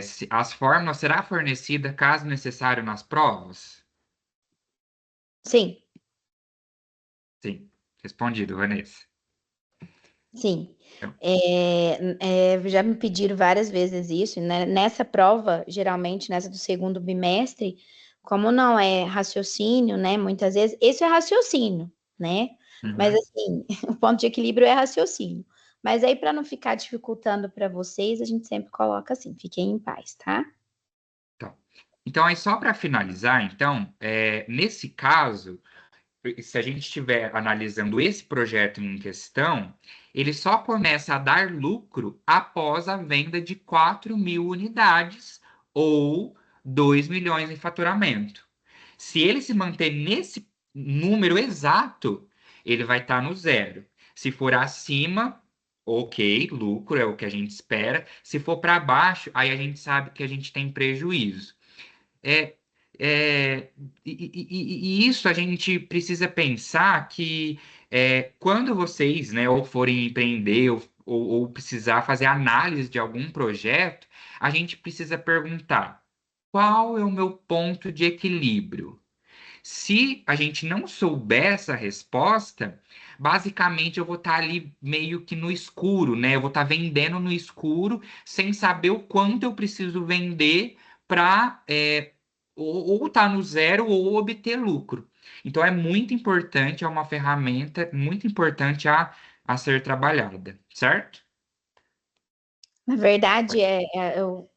Speaker 2: Se as fórmulas será fornecida caso necessário nas provas?
Speaker 1: Sim,
Speaker 2: Sim, respondido, Vanessa.
Speaker 1: sim.
Speaker 2: Então,
Speaker 1: Já me pediram várias vezes isso, né? Nessa prova, geralmente nessa do segundo bimestre, como não é raciocínio, né? Muitas vezes, esse é raciocínio, né? Mas
Speaker 2: Uhum.
Speaker 1: assim, o ponto de equilíbrio é raciocínio. Mas aí, para não ficar dificultando para vocês, a gente sempre coloca assim, fiquem em paz, tá?
Speaker 2: Então, então aí só para finalizar, então, nesse caso, se a gente estiver analisando esse projeto em questão, ele só começa a dar lucro após a venda de 4.000 unidades ou 2 milhões em faturamento. Se ele se manter nesse número exato, ele vai estar no zero. Se for acima, ok, lucro é o que a gente espera. Se for para baixo, aí a gente sabe que a gente tem prejuízo. É, é, e isso a gente precisa pensar que quando vocês, né, ou forem empreender ou precisar fazer análise de algum projeto, a gente precisa perguntar: qual é o meu ponto de equilíbrio? Se a gente não souber essa resposta, basicamente eu vou estar ali meio que no escuro, né? Eu vou estar vendendo no escuro, sem saber o quanto eu preciso vender para ou estar no zero ou obter lucro. Então é muito importante, é uma ferramenta muito importante a ser trabalhada, certo?
Speaker 1: Na verdade,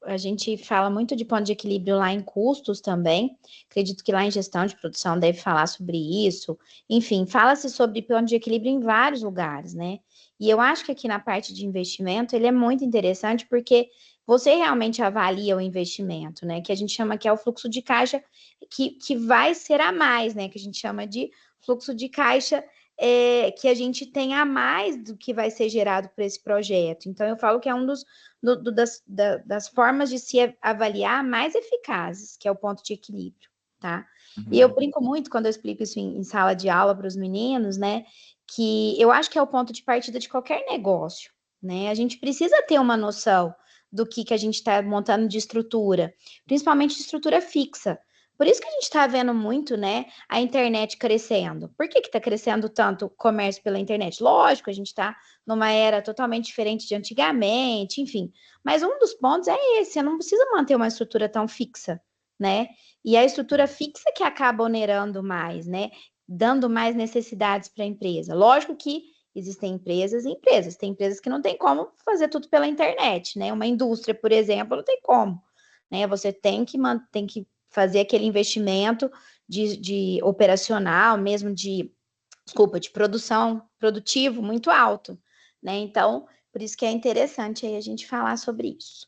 Speaker 1: a gente fala muito de ponto de equilíbrio lá em custos também. Acredito que lá em gestão de produção deve falar sobre isso. Enfim, fala-se sobre ponto de equilíbrio em vários lugares, né? E eu acho que aqui na parte de investimento ele é muito interessante porque você realmente avalia o investimento, né? Que a gente chama que é o fluxo de caixa que vai ser a mais, né? Que a gente chama de fluxo de caixa que a gente tem a mais do que vai ser gerado por esse projeto. Então, eu falo que é um das formas de se avaliar mais eficazes, que é o ponto de equilíbrio, tá? E eu
Speaker 2: Uhum.
Speaker 1: brinco muito quando eu explico isso em sala de aula para os meninos, né? Que eu acho que é o ponto de partida de qualquer negócio, né? A gente precisa ter uma noção do que a gente está montando de estrutura, principalmente de estrutura fixa. Por isso que a gente está vendo muito, né, a internet crescendo. Por que está crescendo tanto o comércio pela internet? Lógico, a gente está numa era totalmente diferente de antigamente, enfim. Mas um dos pontos é esse, você não precisa manter uma estrutura tão fixa, né? E a estrutura fixa que acaba onerando mais, né? Dando mais necessidades para a empresa. Lógico que existem empresas e empresas. Tem empresas que não tem como fazer tudo pela internet, né? Uma indústria, por exemplo, não tem como. Né? Você tem que fazer aquele investimento de operacional, mesmo de produção produtivo muito alto, né? Então, por isso que é interessante aí a gente falar sobre isso.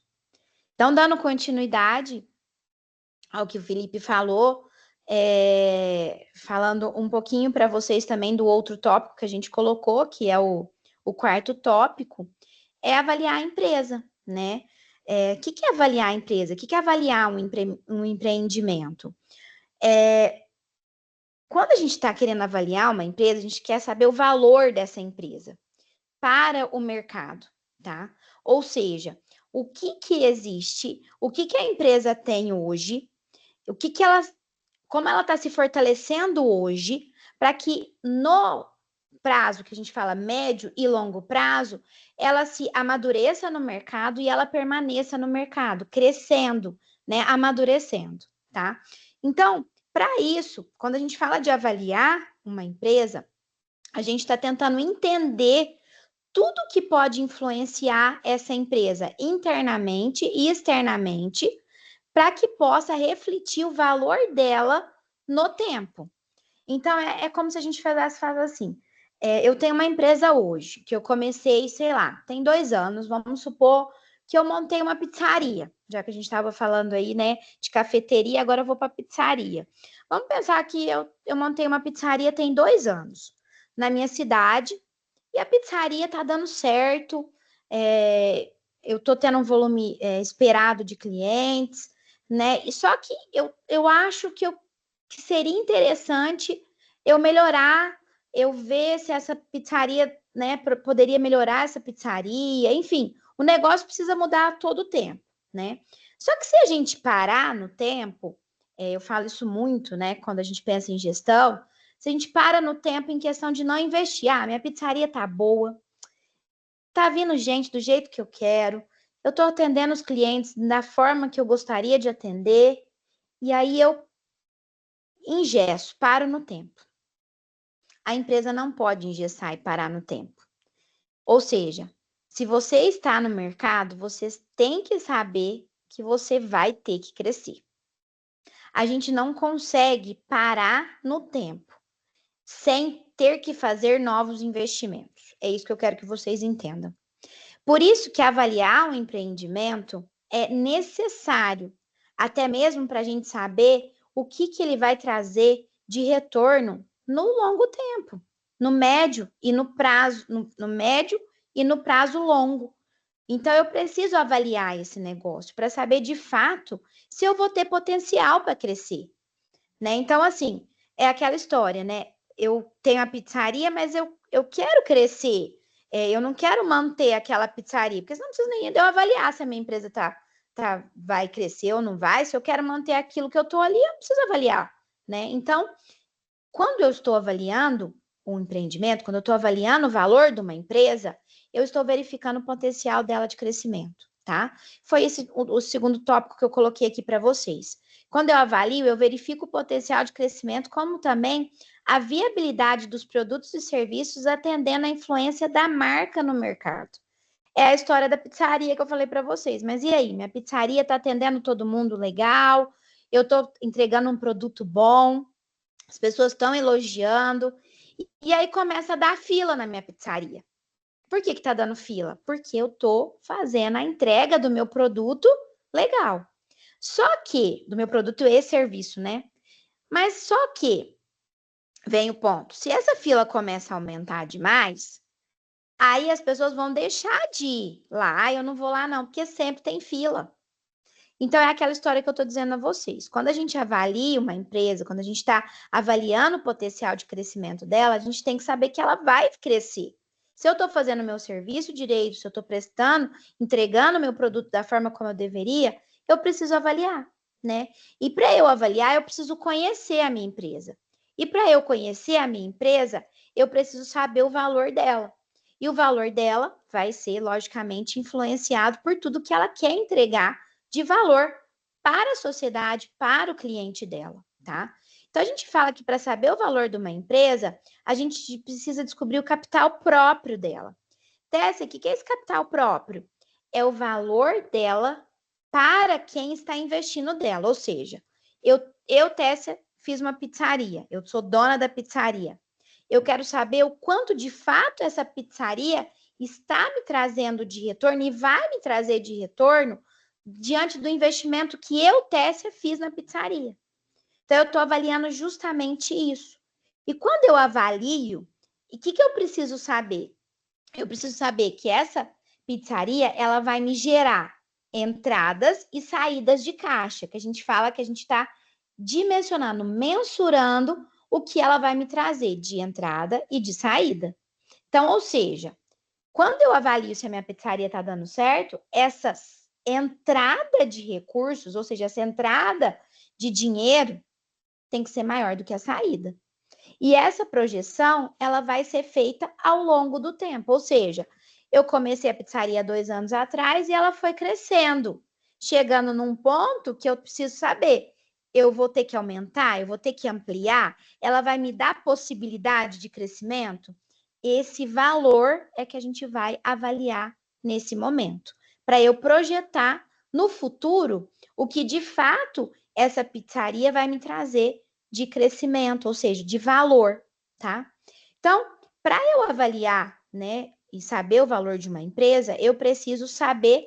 Speaker 1: Então, dando continuidade ao que o Felipe falou, falando um pouquinho para vocês também do outro tópico que a gente colocou, que é o quarto tópico, é avaliar a empresa, né? O que é avaliar a empresa? O que é avaliar um empreendimento? Quando a gente está querendo avaliar uma empresa, a gente quer saber o valor dessa empresa para o mercado, tá? Ou seja, o que existe, o que a empresa tem hoje, o que ela, como ela está se fortalecendo hoje, para que no prazo que a gente fala médio e longo prazo, ela se amadureça no mercado e ela permaneça no mercado, crescendo, né? Amadurecendo, tá? Então, para isso, quando a gente fala de avaliar uma empresa, a gente está tentando entender tudo que pode influenciar essa empresa internamente e externamente para que possa refletir o valor dela no tempo. Então, como se a gente faz assim. Eu tenho uma empresa hoje, que eu comecei, sei lá, tem 2 anos, vamos supor que eu montei uma pizzaria, já que a gente estava falando aí, né, de cafeteria, agora eu vou para pizzaria. Vamos pensar que eu montei uma pizzaria tem 2 anos na minha cidade, e a pizzaria está dando certo, eu estou tendo um volume esperado de clientes, né? E só que eu acho que seria interessante eu melhorar, eu ver se essa pizzaria, né, poderia melhorar essa pizzaria, enfim, o negócio precisa mudar a todo tempo, né? Só que se a gente parar no tempo, eu falo isso muito, né, quando a gente pensa em gestão, se a gente para no tempo em questão de não investir, minha pizzaria tá boa, tá vindo gente do jeito que eu quero, eu tô atendendo os clientes da forma que eu gostaria de atender, e aí eu Engesso, paro no tempo. A empresa não pode engessar e parar no tempo. Ou seja, se você está no mercado, você tem que saber que você vai ter que crescer. A gente não consegue parar no tempo sem ter que fazer novos investimentos. É isso que eu quero que vocês entendam. Por isso que avaliar um empreendimento é necessário, até mesmo para a gente saber o que ele vai trazer de retorno no longo tempo, no médio e no prazo, no médio e no prazo longo. Então, eu preciso avaliar esse negócio para saber de fato se eu vou ter potencial para crescer, né? Então, assim, é aquela história, né? Eu tenho a pizzaria, mas eu quero crescer. Eu não quero manter aquela pizzaria, porque senão não precisa nem eu avaliar se a minha empresa vai crescer ou não vai. Se eu quero manter aquilo que eu estou ali, eu não preciso avaliar, né? Então, quando eu estou avaliando um empreendimento, quando eu estou avaliando o valor de uma empresa, eu estou verificando o potencial dela de crescimento, tá? Foi esse o segundo tópico que eu coloquei aqui para vocês. Quando eu avalio, eu verifico o potencial de crescimento, como também a viabilidade dos produtos e serviços atendendo a influência da marca no mercado. É a história da pizzaria que eu falei para vocês. Mas e aí? Minha pizzaria está atendendo todo mundo legal? Eu estou entregando um produto bom? As pessoas estão elogiando. E aí começa a dar fila na minha pizzaria. Por que tá dando fila? Porque eu tô fazendo a entrega do meu produto legal. Só que, do meu produto e serviço, né? Mas só que, vem o ponto, se essa fila começa a aumentar demais, aí as pessoas vão deixar de ir lá. Eu não vou lá não, porque sempre tem fila. Então, é aquela história que eu estou dizendo a vocês. Quando a gente avalia uma empresa, quando a gente está avaliando o potencial de crescimento dela, a gente tem que saber que ela vai crescer. Se eu estou fazendo o meu serviço direito, se eu estou prestando, entregando o meu produto da forma como eu deveria, eu preciso avaliar, né? E para eu avaliar, eu preciso conhecer a minha empresa. E para eu conhecer a minha empresa, eu preciso saber o valor dela. E o valor dela vai ser, logicamente, influenciado por tudo que ela quer entregar de valor para a sociedade, para o cliente dela, tá? Então, a gente fala que para saber o valor de uma empresa, a gente precisa descobrir o capital próprio dela. Tessa, o que é esse capital próprio? É o valor dela para quem está investindo dela. Ou seja, eu Tessa, fiz uma pizzaria, eu sou dona da pizzaria. Eu quero saber o quanto de fato essa pizzaria está me trazendo de retorno e vai me trazer de retorno diante do investimento que eu, Tessia, fiz na pizzaria. Então, eu estou avaliando justamente isso. E quando eu avalio, o que eu preciso saber? Eu preciso saber que essa pizzaria, ela vai me gerar entradas e saídas de caixa, que a gente fala que a gente está dimensionando, mensurando o que ela vai me trazer de entrada e de saída. Então, ou seja, quando eu avalio se a minha pizzaria está dando certo, essa entrada de recursos, ou seja, essa entrada de dinheiro, tem que ser maior do que a saída. E essa projeção, ela vai ser feita ao longo do tempo. Ou seja, eu comecei a pizzaria 2 anos atrás e ela foi crescendo, chegando num ponto que eu preciso saber. Eu vou ter que aumentar, eu vou ter que ampliar, ela vai me dar possibilidade de crescimento? Esse valor é que a gente vai avaliar nesse momento, para eu projetar no futuro o que de fato essa pizzaria vai me trazer de crescimento, ou seja, de valor, tá? Então, para eu avaliar, né, e saber o valor de uma empresa, eu preciso saber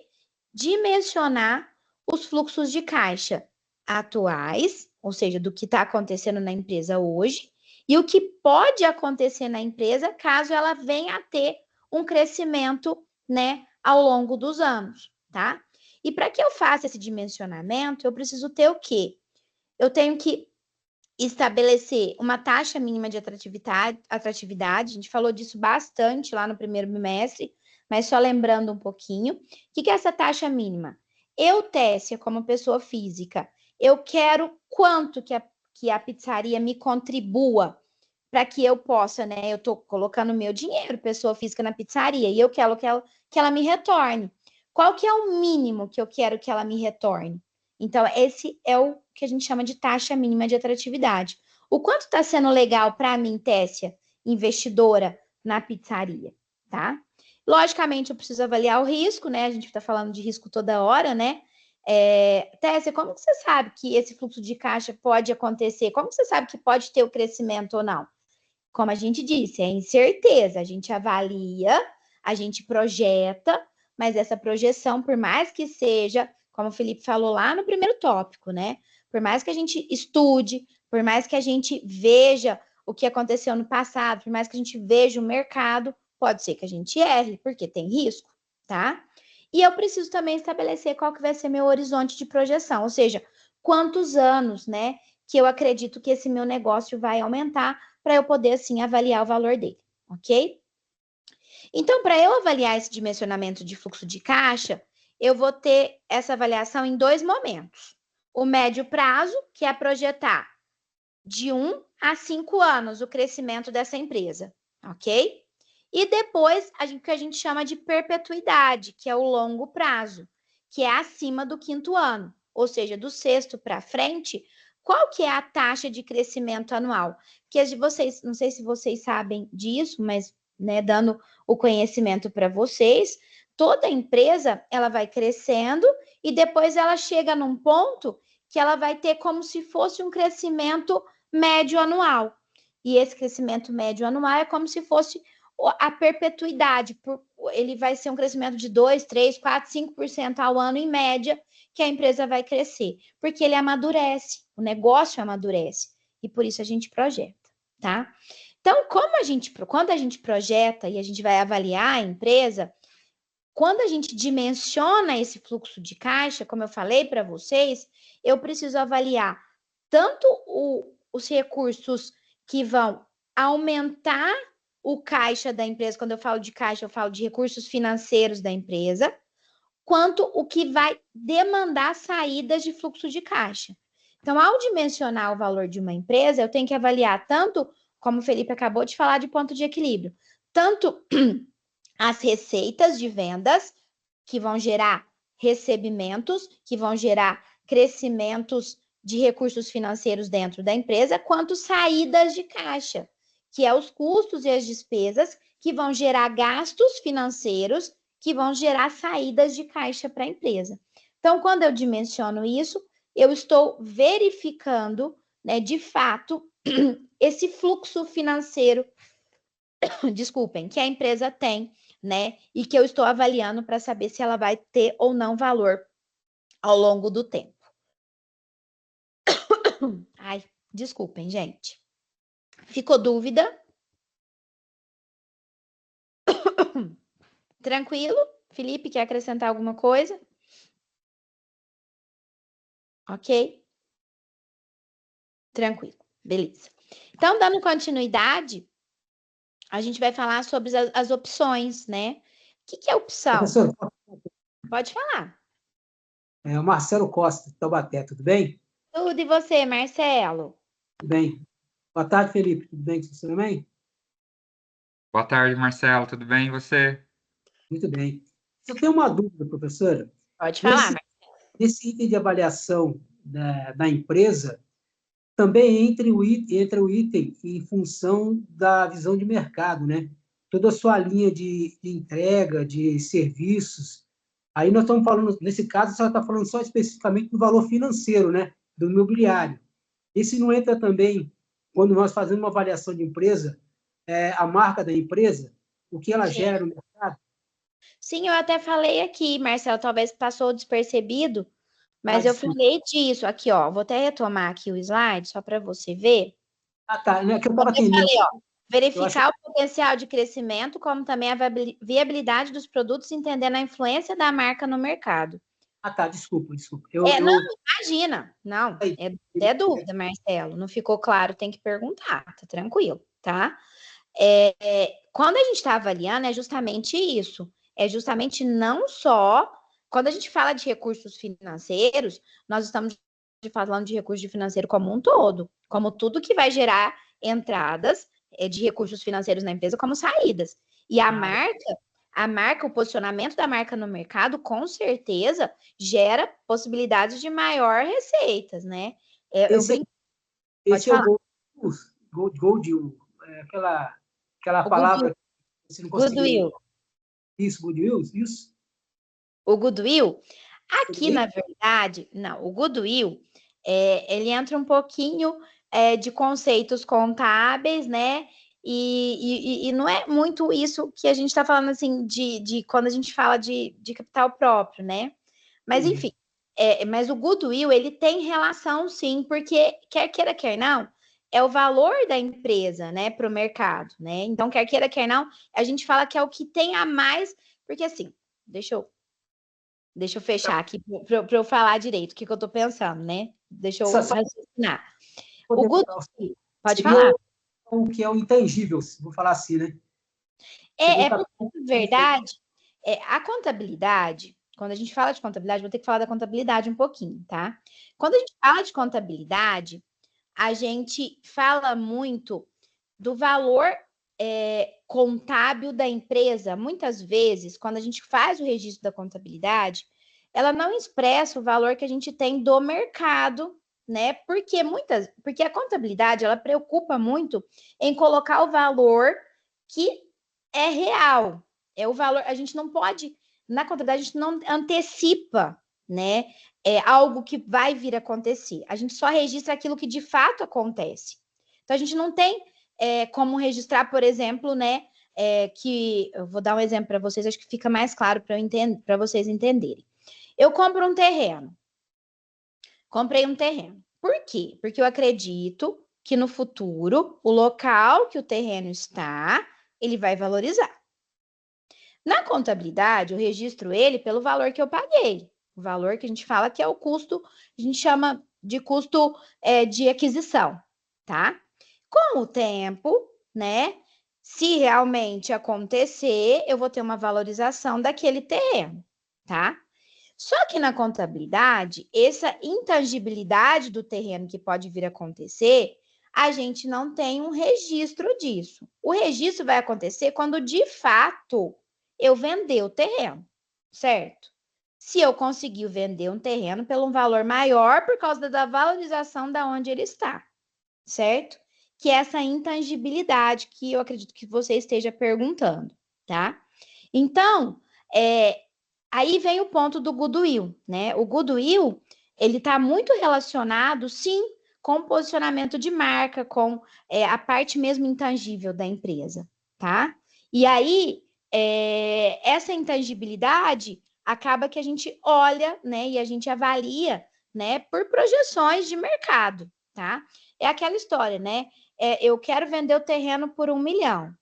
Speaker 1: dimensionar os fluxos de caixa atuais, ou seja, do que está acontecendo na empresa hoje, e o que pode acontecer na empresa caso ela venha a ter um crescimento, né, ao longo dos anos, tá? E para que eu faça esse dimensionamento, eu preciso ter o quê? Eu tenho que estabelecer uma taxa mínima de atratividade, a gente falou disso bastante lá no primeiro bimestre, mas só lembrando um pouquinho. O que é essa taxa mínima? Eu, Tessia, como pessoa física, eu quero quanto que a pizzaria me contribua para que eu possa, né? Eu estou colocando meu dinheiro, pessoa física, na pizzaria, e eu quero que ela me retorne. Qual que é o mínimo que eu quero que ela me retorne? Então, esse é o que a gente chama de taxa mínima de atratividade. O quanto está sendo legal para mim, Tessia, investidora na pizzaria, tá? Logicamente, eu preciso avaliar o risco, né? A gente está falando de risco toda hora, né? Tessia, como que você sabe que esse fluxo de caixa pode acontecer? Como que você sabe que pode ter o crescimento ou não? Como a gente disse, é incerteza. A gente avalia, a gente projeta, mas essa projeção, por mais que seja, como o Felipe falou lá no primeiro tópico, né? Por mais que a gente estude, por mais que a gente veja o que aconteceu no passado, por mais que a gente veja o mercado, pode ser que a gente erre, porque tem risco, tá? E eu preciso também estabelecer qual que vai ser meu horizonte de projeção, ou seja, quantos anos, né, que eu acredito que esse meu negócio vai aumentar para eu poder, assim, avaliar o valor dele, ok? Então, para eu avaliar esse dimensionamento de fluxo de caixa, eu vou ter essa avaliação em 2 momentos. O médio prazo, que é projetar de 1 a 5 anos o crescimento dessa empresa, ok? E depois, o que a gente chama de perpetuidade, que é o longo prazo, que é acima do 5º ano, ou seja, do 6º para frente, qual que é a taxa de crescimento anual? Porque vocês, não sei se vocês sabem disso, mas, né, dando o conhecimento para vocês, toda empresa, ela vai crescendo e depois ela chega num ponto que ela vai ter como se fosse um crescimento médio anual. E esse crescimento médio anual é como se fosse a perpetuidade. Ele vai ser um crescimento de 2, 3, 4, 5% ao ano em média que a empresa vai crescer, porque ele amadurece, o negócio amadurece, e por isso a gente projeta, tá? Então, quando a gente projeta e a gente vai avaliar a empresa, quando a gente dimensiona esse fluxo de caixa, como eu falei para vocês, eu preciso avaliar tanto os recursos que vão aumentar o caixa da empresa. Quando eu falo de caixa, eu falo de recursos financeiros da empresa, quanto o que vai demandar saídas de fluxo de caixa. Então, ao dimensionar o valor de uma empresa, eu tenho que avaliar tanto, como o Felipe acabou de falar, de ponto de equilíbrio, tanto as receitas de vendas, que vão gerar recebimentos, que vão gerar crescimentos de recursos financeiros dentro da empresa, quanto saídas de caixa, que é os custos e as despesas que vão gerar gastos financeiros, que vão gerar saídas de caixa para a empresa. Então, quando eu dimensiono isso, eu estou verificando, né, de fato, esse fluxo financeiro, desculpem, que a empresa tem, né, e que eu estou avaliando para saber se ela vai ter ou não valor ao longo do tempo. Ai, desculpem, gente. Ficou dúvida? Tranquilo? Felipe, quer acrescentar alguma coisa? Ok? Tranquilo, beleza. Então, dando continuidade, a gente vai falar sobre as opções, né? O que é opção?
Speaker 4: Professor,
Speaker 1: Pode falar.
Speaker 4: é o Marcelo Costa, de Taubaté, tudo bem?
Speaker 1: Tudo, e você, Marcelo?
Speaker 4: Tudo bem. Boa tarde, Felipe, tudo bem com você também?
Speaker 2: Boa tarde, Marcelo, tudo bem? E você?
Speaker 4: Muito bem. Eu tenho uma dúvida, professora.
Speaker 1: Pode falar, Marcelo.
Speaker 4: Nesse item de avaliação da empresa, também entra o item em função da visão de mercado, né? Toda a sua linha de entrega, de serviços. Aí nós estamos falando, nesse caso, você está falando só especificamente do valor financeiro, né? Do imobiliário. Esse não entra também, quando nós fazemos uma avaliação de empresa, a marca da empresa, o que ela gera no mercado?
Speaker 1: Sim, eu até falei aqui, Marcelo, talvez passou despercebido, mas eu
Speaker 4: Desculpa.
Speaker 1: falei disso aqui, ó. Vou até retomar aqui o slide, só para você ver.
Speaker 4: Tá. É que eu estava
Speaker 1: Eu
Speaker 4: aqui.
Speaker 1: falei, ó, verificar o potencial de crescimento, como também a viabilidade dos produtos, entendendo a influência da marca no mercado.
Speaker 4: Tá, desculpa.
Speaker 1: Não, imagina. Não, é dúvida, Marcelo. Não ficou claro, tem que perguntar, tá tranquilo, tá? Quando a gente está avaliando, é justamente isso. É justamente não só... Quando a gente fala de recursos financeiros, nós estamos falando de recurso financeiro como um todo, como tudo que vai gerar entradas de recursos financeiros na empresa, como saídas. E a marca, o posicionamento da marca no mercado, com certeza, gera possibilidades de maior receitas, né?
Speaker 4: Esse é goodwill, aquela
Speaker 1: O
Speaker 4: palavra que você não conseguiu.
Speaker 1: goodwill.
Speaker 4: Isso, goodwill, isso.
Speaker 1: O goodwill, aqui,
Speaker 4: Sim.
Speaker 1: na verdade, não, o goodwill, ele entra um pouquinho de conceitos contábeis, né? E não é muito isso que a gente está falando, assim, de quando a gente fala de capital próprio, né? Mas,
Speaker 4: Entendi.
Speaker 1: enfim, mas o goodwill, ele tem relação, sim, porque, quer queira, quer não, é o valor da empresa, né, para o mercado, né? Então, quer queira, quer não, a gente fala que é o que tem a mais, porque, assim, Deixa eu fechar aqui para eu falar direito o que eu estou pensando, né? Deixa eu
Speaker 4: Só
Speaker 1: raciocinar. O
Speaker 4: poder falar,
Speaker 1: goodwill, pode
Speaker 4: seria
Speaker 1: falar.
Speaker 4: o que é o intangível, vou falar assim, né? Seria o
Speaker 1: Porque,
Speaker 4: capital
Speaker 1: na verdade, a contabilidade, quando a gente fala de contabilidade, vou ter que falar da contabilidade um pouquinho, tá? Quando a gente fala de contabilidade, a gente fala muito do valor contábil da empresa. Muitas vezes, quando a gente faz o registro da contabilidade, ela não expressa o valor que a gente tem do mercado, né? Porque a contabilidade ela preocupa muito em colocar o valor que é real. É o valor, a gente não pode, na contabilidade, a gente não antecipa, né? Algo que vai vir a acontecer. A gente só registra aquilo que de fato acontece. Então, a gente não tem como registrar, por exemplo, né? Que eu vou dar um exemplo para vocês, acho que fica mais claro para vocês entenderem. Eu compro um terreno. Comprei um terreno. Por quê? Porque eu acredito que no futuro, o local que o terreno está, ele vai valorizar. Na contabilidade, eu registro ele pelo valor que eu paguei. O valor que a gente fala que é o custo, a gente chama de custo de aquisição, tá? Com o tempo, né? Se realmente acontecer, eu vou ter uma valorização daquele terreno, tá? Só que na contabilidade, essa intangibilidade do terreno que pode vir a acontecer, a gente não tem um registro disso. O registro vai acontecer quando de fato eu vender o terreno, certo? Se eu conseguir vender um terreno pelo um valor maior por causa da valorização da onde ele está, certo? Que é essa intangibilidade que eu acredito que você esteja perguntando, tá? Então, aí vem o ponto do goodwill, né? O goodwill, ele está muito relacionado, sim, com o posicionamento de marca, com a parte mesmo intangível da empresa, tá? E aí, essa intangibilidade acaba que a gente olha, né, e a gente avalia, né, por projeções de mercado, tá? É aquela história, né? Eu quero vender o terreno por 1 milhão.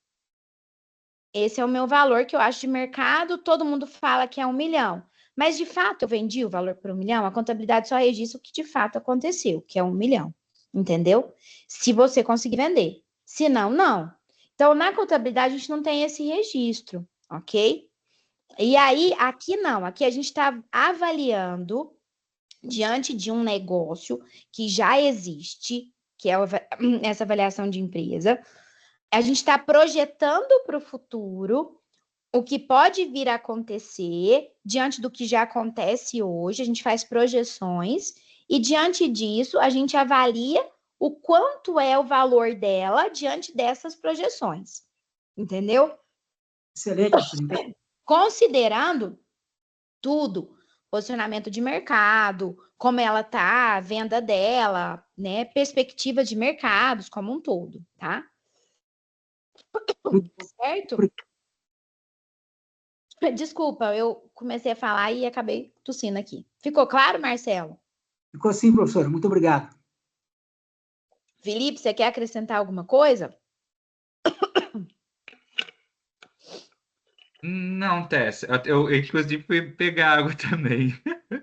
Speaker 1: Esse é o meu valor que eu acho de mercado, todo mundo fala que é 1 milhão. Mas, de fato, eu vendi o valor por 1 milhão? A contabilidade só registra o que de fato aconteceu, que é 1 milhão. Entendeu? Se você conseguir vender. Se não, não. Então, na contabilidade, a gente não tem esse registro, ok? E aí, aqui não. Aqui a gente está avaliando diante de um negócio que já existe, que é essa avaliação de empresa. A gente está projetando para o futuro o que pode vir a acontecer diante do que já acontece hoje, a gente faz projeções e diante disso a gente avalia o quanto é o valor dela diante dessas projeções. Entendeu?
Speaker 4: Excelente, professor.
Speaker 1: Considerando tudo, posicionamento de mercado, como ela tá, a venda dela, né, perspectiva de mercados como um todo, tá? Certo? Desculpa, eu comecei a falar e acabei tossindo aqui. Ficou claro, Marcelo?
Speaker 4: Ficou sim, professora. Muito obrigado.
Speaker 1: Felipe, você quer acrescentar alguma coisa?
Speaker 2: Não, Tess, eu inclusive fui pegar água também. A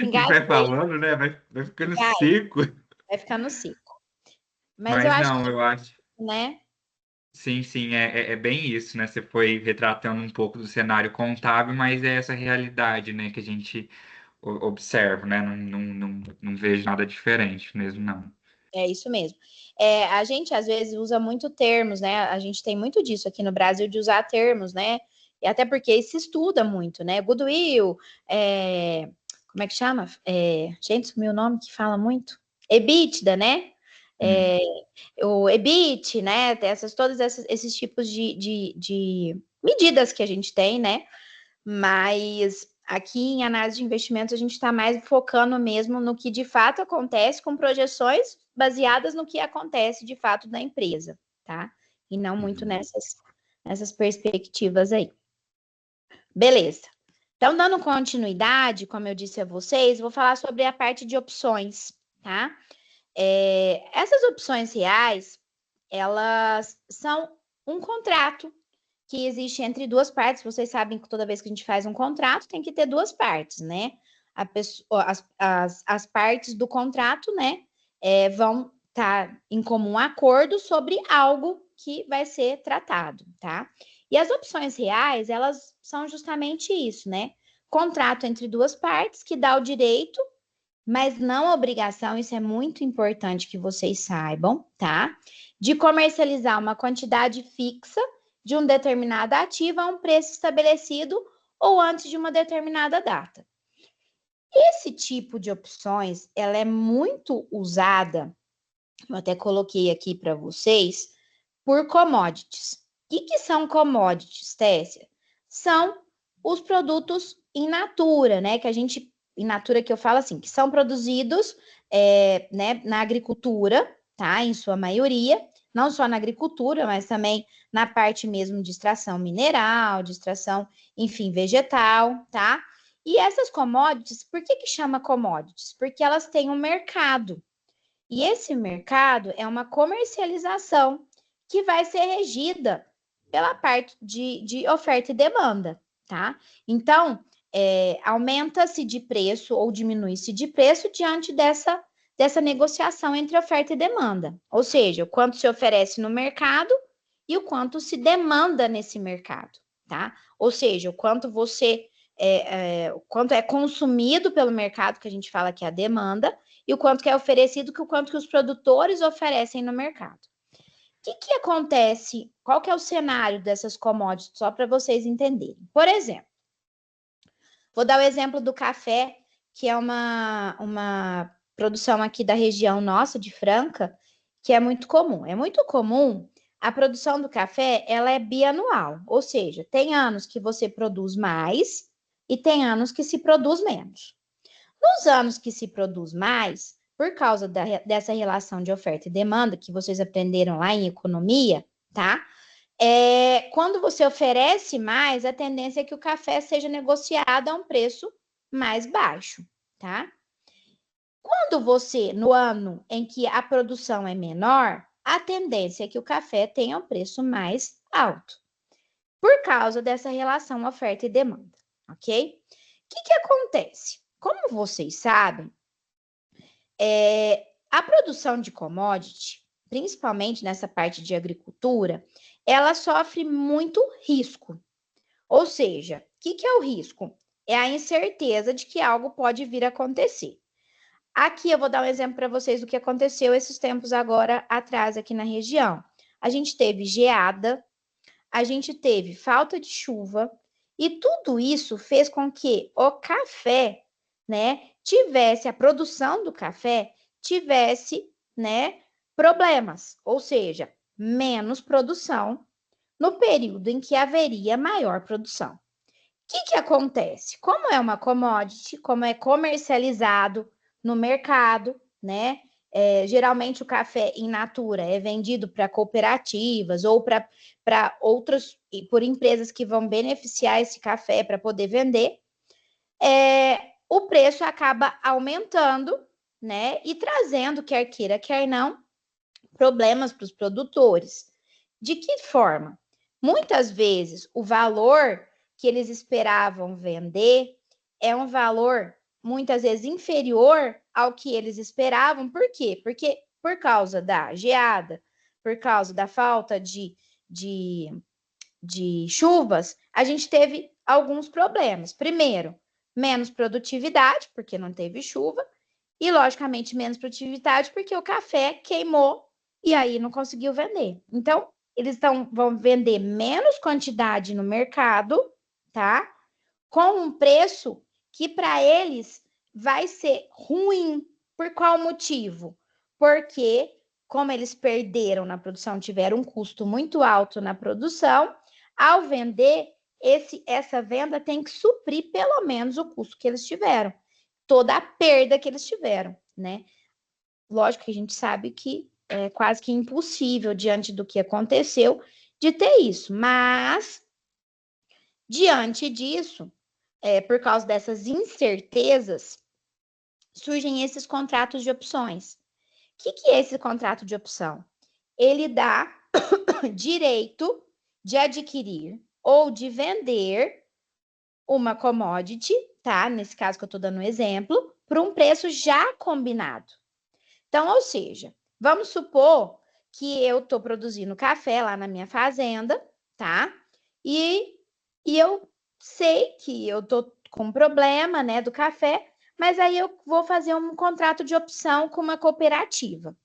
Speaker 2: gente vai
Speaker 1: Engasguei,
Speaker 2: falando, né? Vai ficando seco.
Speaker 1: vai ficar no seco. Mas eu
Speaker 2: Mas
Speaker 1: acho
Speaker 2: não,
Speaker 1: que,
Speaker 2: eu acho.
Speaker 1: né?
Speaker 2: Sim, sim, é bem isso, né? Você foi retratando um pouco do cenário contábil, mas é essa realidade, né, que a gente observa, né? Não vejo nada diferente mesmo, não.
Speaker 1: É isso mesmo. A gente, às vezes, usa muito termos, né? A gente tem muito disso aqui no Brasil, de usar termos, né? E até porque se estuda muito, né? Goodwill, como é que chama? Gente, sumiu o nome que fala muito. EBITDA, né? o EBIT, né? Todos esses tipos de medidas que a gente tem, né? Mas aqui em análise de investimentos a gente está mais focando mesmo no que de fato acontece, com projeções baseadas no que acontece de fato na empresa, tá? E não muito nessas perspectivas aí. Beleza. Então, dando continuidade, como eu disse a vocês, vou falar sobre a parte de opções, tá? Essas opções reais, elas são um contrato que existe entre duas partes. Vocês sabem que toda vez que a gente faz um contrato, tem que ter duas partes, né? As partes do contrato, né, vão estar em comum acordo sobre algo que vai ser tratado, tá? E as opções reais, elas são justamente isso, né? Contrato entre duas partes que dá o direito, mas não a obrigação, isso é muito importante que vocês saibam, tá? De comercializar uma quantidade fixa de um determinado ativo a um preço estabelecido ou antes de uma determinada data. Esse tipo de opções, ela é muito usada, eu até coloquei aqui para vocês, por commodities. O que são commodities, Tessia? São os produtos in natura, né? In natura que eu falo assim, que são produzidos né, na agricultura, tá? Em sua maioria, não só na agricultura, mas também na parte mesmo de extração mineral, de extração, enfim, vegetal, tá? E essas commodities, por que chama commodities? Porque elas têm um mercado. E esse mercado é uma comercialização que vai ser regida pela parte de oferta e demanda, tá? Então, aumenta-se de preço ou diminui-se de preço diante dessa negociação entre oferta e demanda. Ou seja, o quanto se oferece no mercado e o quanto se demanda nesse mercado, tá? Ou seja, o quanto o quanto é consumido pelo mercado, que a gente fala que é a demanda, e o quanto que é oferecido, o quanto que os produtores oferecem no mercado. O que acontece? Qual que é o cenário dessas commodities? Só para vocês entenderem. Por exemplo, vou dar o exemplo do café, que é uma produção aqui da região nossa, de Franca, que é muito comum. É muito comum a produção do café, ela é bianual, ou seja, tem anos que você produz mais e tem anos que se produz menos. Nos anos que se produz mais, por causa dessa relação de oferta e demanda que vocês aprenderam lá em economia, tá? Quando você oferece mais, a tendência é que o café seja negociado a um preço mais baixo, tá? Quando no ano em que a produção é menor, a tendência é que o café tenha um preço mais alto, por causa dessa relação oferta e demanda, ok? O que acontece? Como vocês sabem, a produção de commodity, principalmente nessa parte de agricultura, ela sofre muito risco. Ou seja, o que é o risco? É a incerteza de que algo pode vir a acontecer. Aqui eu vou dar um exemplo para vocês do que aconteceu esses tempos agora atrás aqui na região. A gente teve geada, a gente teve falta de chuva, e tudo isso fez com que o café, né, a produção do café tivesse, né, problemas, ou seja, menos produção no período em que haveria maior produção. O que acontece? Como é uma commodity, como é comercializado no mercado, né? Geralmente o café in natura é vendido para cooperativas ou para outras, por empresas que vão beneficiar esse café para poder vender, o preço acaba aumentando, né? E trazendo, quer queira, quer não, problemas para os produtores. De que forma? Muitas vezes o valor que eles esperavam vender é um valor muitas vezes inferior ao que eles esperavam. Por quê? Porque por causa da geada, por causa da falta de chuvas, a gente teve alguns problemas. Primeiro, menos produtividade, porque não teve chuva, e logicamente menos produtividade, porque o café queimou e aí não conseguiu vender. Então, eles vão vender menos quantidade no mercado, tá? Com um preço que para eles vai ser ruim. Por qual motivo? Porque como eles perderam na produção, tiveram um custo muito alto na produção, ao vender, essa venda tem que suprir pelo menos o custo que eles tiveram, toda a perda que eles tiveram, né? Lógico que a gente sabe que é quase que impossível, diante do que aconteceu, de ter isso, mas diante disso, por causa dessas incertezas, surgem esses contratos de opções. O que é esse contrato de opção? Ele dá direito de adquirir ou de vender uma commodity, tá? Nesse caso que eu estou dando um exemplo, por um preço já combinado. Então, ou seja, vamos supor que eu estou produzindo café lá na minha fazenda, tá? E eu sei que eu estou com um problema, né, do café, mas aí eu vou fazer um contrato de opção com uma cooperativa. O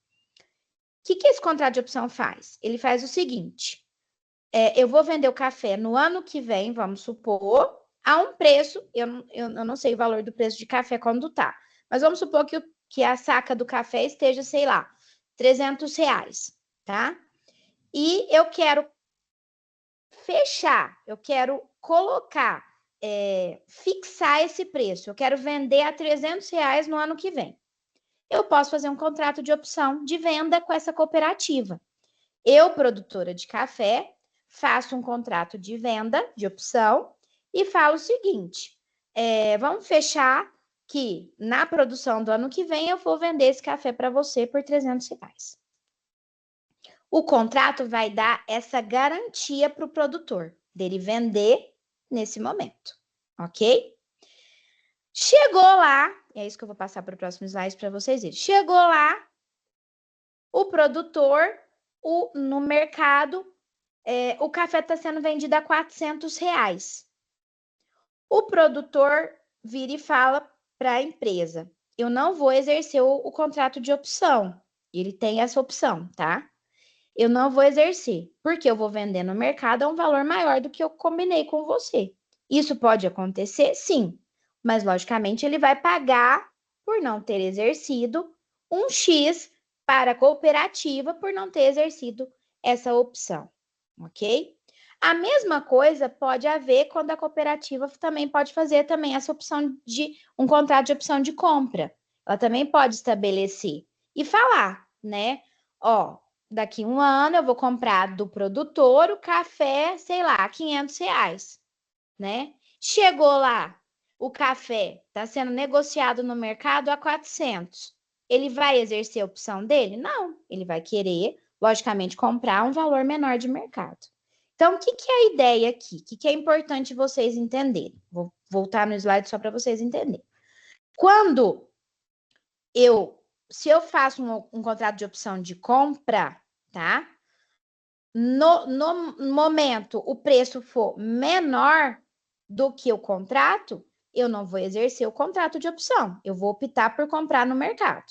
Speaker 1: que esse contrato de opção faz? Ele faz o seguinte, eu vou vender o café no ano que vem, vamos supor, a um preço, eu não sei o valor do preço de café quando tá, mas vamos supor que a saca do café esteja, sei lá, R$300, tá? E eu quero fechar, eu quero colocar, fixar esse preço, eu quero vender a R$300 no ano que vem. Eu posso fazer um contrato de opção de venda com essa cooperativa. Eu, produtora de café, faço um contrato de venda, de opção, e falo o seguinte, vamos fechar que na produção do ano que vem eu vou vender esse café para você por R$300. O contrato vai dar essa garantia para o produtor, dele vender nesse momento, ok? Chegou lá, é isso que eu vou passar para o próximo slide para vocês verem. Chegou lá, o produtor, no mercado, o café está sendo vendido a R$400. O produtor vira e fala para a empresa, eu não vou exercer o contrato de opção. Ele tem essa opção, tá? Eu não vou exercer, porque eu vou vender no mercado a um valor maior do que eu combinei com você. Isso pode acontecer? Sim, mas logicamente ele vai pagar por não ter exercido um X para a cooperativa por não ter exercido essa opção, ok? A mesma coisa pode haver quando a cooperativa também pode fazer também essa opção de um contrato de opção de compra. Ela também pode estabelecer e falar, né? Ó, daqui um ano eu vou comprar do produtor o café, sei lá, R$500, né? Chegou lá, o café está sendo negociado no mercado a 400. Ele vai exercer a opção dele? Não, ele vai querer, logicamente, comprar um valor menor de mercado. Então, o que é a ideia aqui? O que é importante vocês entenderem? Vou voltar no slide só para vocês entenderem. Se eu faço um contrato de opção de compra, tá? No momento o preço for menor do que o contrato, eu não vou exercer o contrato de opção. Eu vou optar por comprar no mercado.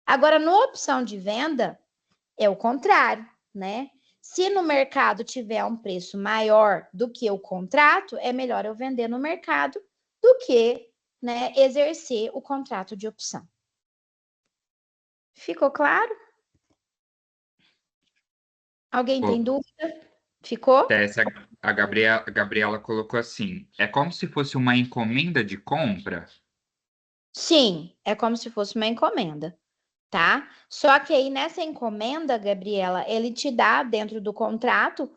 Speaker 1: Agora, na opção de venda, é o contrário, né? Se no mercado tiver um preço maior do que o contrato, é melhor eu vender no mercado do que, né, exercer o contrato de opção. Ficou claro? Alguém tem dúvida? Ficou?
Speaker 2: A Gabriela colocou assim: é como se fosse uma encomenda de compra?
Speaker 1: Sim, é como se fosse uma encomenda, tá? Só que aí nessa encomenda, Gabriela, ele te dá dentro do contrato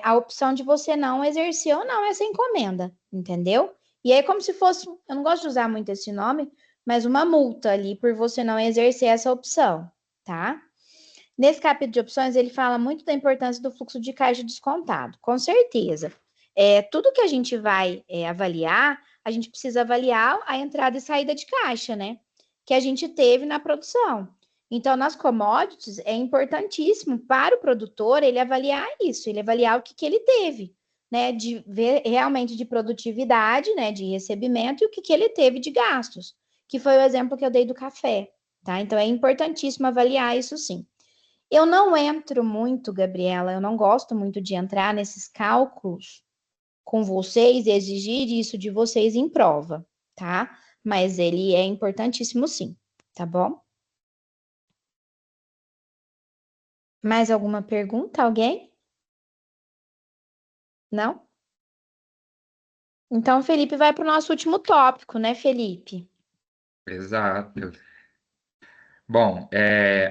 Speaker 1: a opção de você não exercer ou não essa encomenda, entendeu? E aí é como se fosse, eu não gosto de usar muito esse nome, mas uma multa ali por você não exercer essa opção, tá? Nesse capítulo de opções, ele fala muito da importância do fluxo de caixa descontado, com certeza. Tudo que a gente vai avaliar, a gente precisa avaliar a entrada e saída de caixa, né? Que a gente teve na produção. Então, nas commodities, é importantíssimo para o produtor ele avaliar isso, ele avaliar o que ele teve, né? De ver realmente de produtividade, né? De recebimento e o que ele teve de gastos, que foi o exemplo que eu dei do café, tá? Então, é importantíssimo avaliar isso sim. Eu não entro muito, Gabriela, eu não gosto muito de entrar nesses cálculos com vocês e exigir isso de vocês em prova, tá? Mas ele é importantíssimo sim, tá bom? Mais alguma pergunta? Alguém? Não? Então, Felipe vai para o nosso último tópico, né, Felipe?
Speaker 2: Exato. Bom,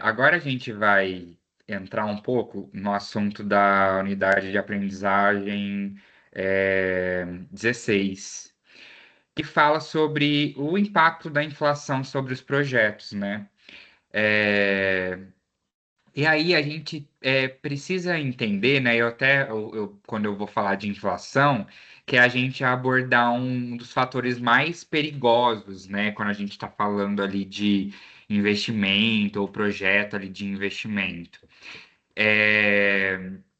Speaker 2: agora a gente vai entrar um pouco no assunto da unidade de aprendizagem 16, que fala sobre o impacto da inflação sobre os projetos, né? É, e aí a gente precisa entender, né? Quando eu vou falar de inflação, que é a gente abordar um dos fatores mais perigosos, né? Quando a gente está falando ali de investimento ou projeto ali de investimento.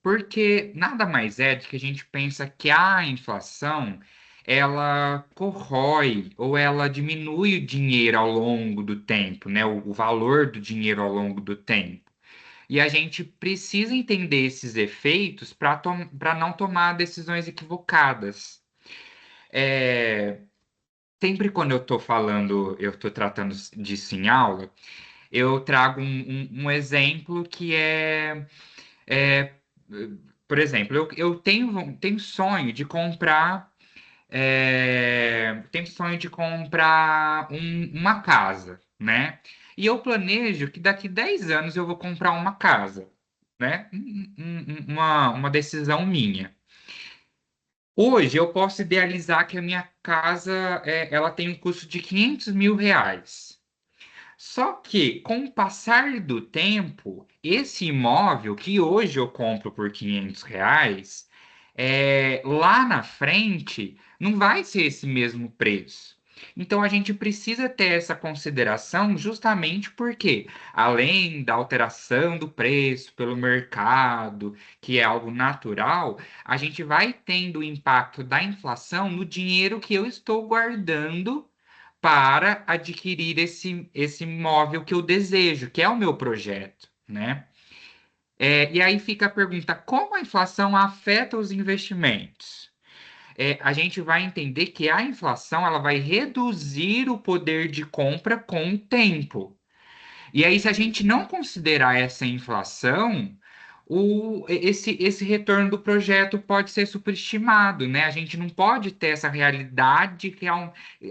Speaker 2: Porque nada mais é do que a gente pensa que a inflação ela corrói ou ela diminui o dinheiro ao longo do tempo, né? O valor do dinheiro ao longo do tempo. E a gente precisa entender esses efeitos para não tomar decisões equivocadas. É, sempre quando eu estou falando, eu estou tratando disso em aula, eu trago um exemplo que é, por exemplo, eu tenho sonho de comprar, tenho sonho de comprar uma casa, né? E eu planejo que daqui 10 anos eu vou comprar uma casa, né? Uma decisão minha. Hoje eu posso idealizar que a minha casa ela tem um custo de R$ 500.000. Só que, com o passar do tempo, esse imóvel que hoje eu compro por R$ 500, lá na frente não vai ser esse mesmo preço. Então a gente precisa ter essa consideração justamente porque, além da alteração do preço pelo mercado, que é algo natural, a gente vai tendo o impacto da inflação no dinheiro que eu estou guardando para adquirir esse imóvel que eu desejo, que é o meu projeto, né? E aí fica a pergunta: como a inflação afeta os investimentos? A gente vai entender que a inflação ela vai reduzir o poder de compra com o tempo. E aí, se a gente não considerar essa inflação, esse retorno do projeto pode ser superestimado, né? A gente não pode ter essa realidade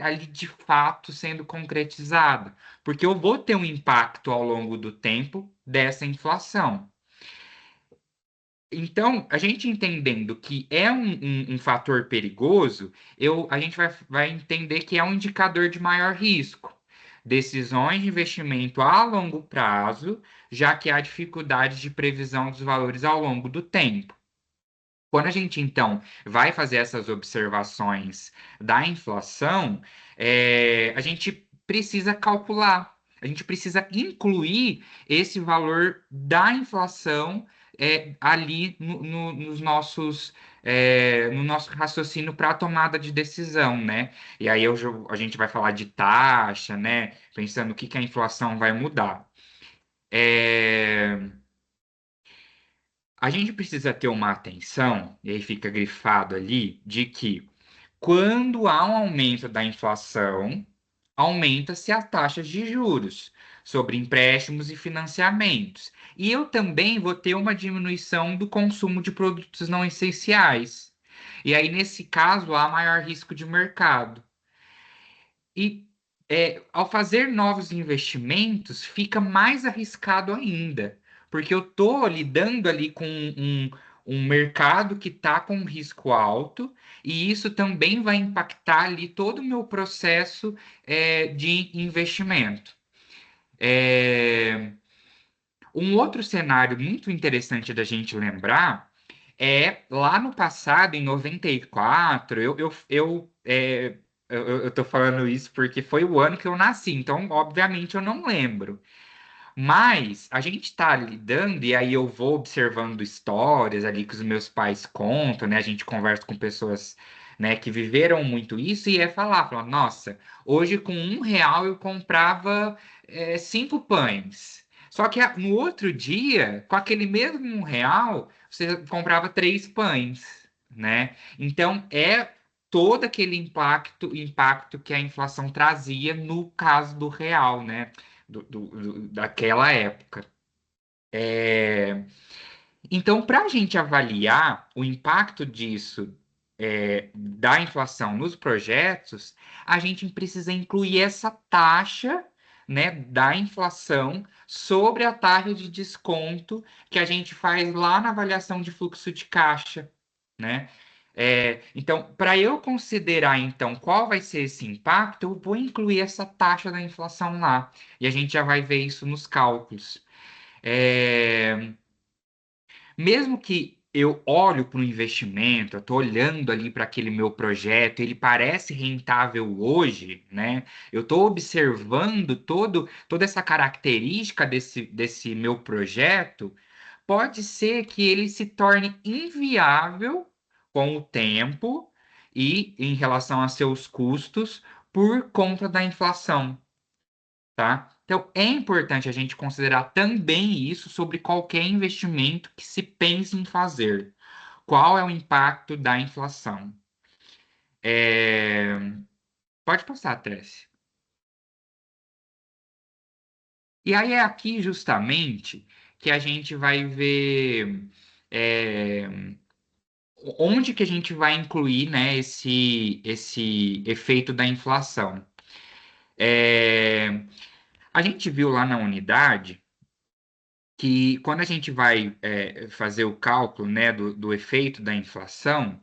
Speaker 2: ali de fato sendo concretizada, porque eu vou ter um impacto ao longo do tempo dessa inflação. Então, a gente entendendo que é um fator perigoso, a gente vai entender que é um indicador de maior risco. Decisões de investimento a longo prazo, já que há dificuldade de previsão dos valores ao longo do tempo. Quando a gente, então, vai fazer essas observações da inflação, a gente precisa calcular, a gente precisa incluir esse valor da inflação ali no nosso raciocínio para a tomada de decisão, né? E aí a gente vai falar de taxa, né? Pensando o que a inflação vai mudar. É, A gente precisa ter uma atenção, e aí fica grifado ali, de que quando há um aumento da inflação, aumenta-se as taxas de juros sobre empréstimos e financiamentos. E eu também vou ter uma diminuição do consumo de produtos não essenciais. E aí, nesse caso, há maior risco de mercado. E ao fazer novos investimentos, fica mais arriscado ainda, porque eu estou lidando ali com um mercado que está com risco alto, e isso também vai impactar ali todo o meu processo de investimento. É, Um outro cenário muito interessante da gente lembrar lá no passado, em 94, eu tô falando isso porque foi o ano que eu nasci, então, obviamente, eu não lembro. Mas a gente está lidando, e aí eu vou observando histórias ali que os meus pais contam, né? A gente conversa com pessoas, né, que viveram muito isso, e falar, nossa, hoje com R$ 1 eu comprava 5 pães. Só que no outro dia, com aquele mesmo R$ 1, você comprava 3 pães, né? Então todo aquele impacto que a inflação trazia no caso do real, né? Daquela época. Então, para a gente avaliar o impacto disso, da inflação nos projetos, a gente precisa incluir essa taxa, né, da inflação sobre a taxa de desconto que a gente faz lá na avaliação de fluxo de caixa, né? Então, para eu considerar, então, qual vai ser esse impacto, eu vou incluir essa taxa da inflação lá. E a gente já vai ver isso nos cálculos. Mesmo que eu olho para o investimento, eu estou olhando ali para aquele meu projeto, ele parece rentável hoje, né? Eu estou observando toda essa característica desse meu projeto, pode ser que ele se torne inviável com o tempo e em relação a seus custos por conta da inflação, tá? Então, é importante a gente considerar também isso sobre qualquer investimento que se pense em fazer. Qual é o impacto da inflação? É, Pode passar, Tess. E aí é aqui justamente que a gente vai ver é, onde que a gente vai incluir, né, esse efeito da inflação. É, A gente viu lá na unidade que quando a gente vai fazer o cálculo, né, do efeito da inflação,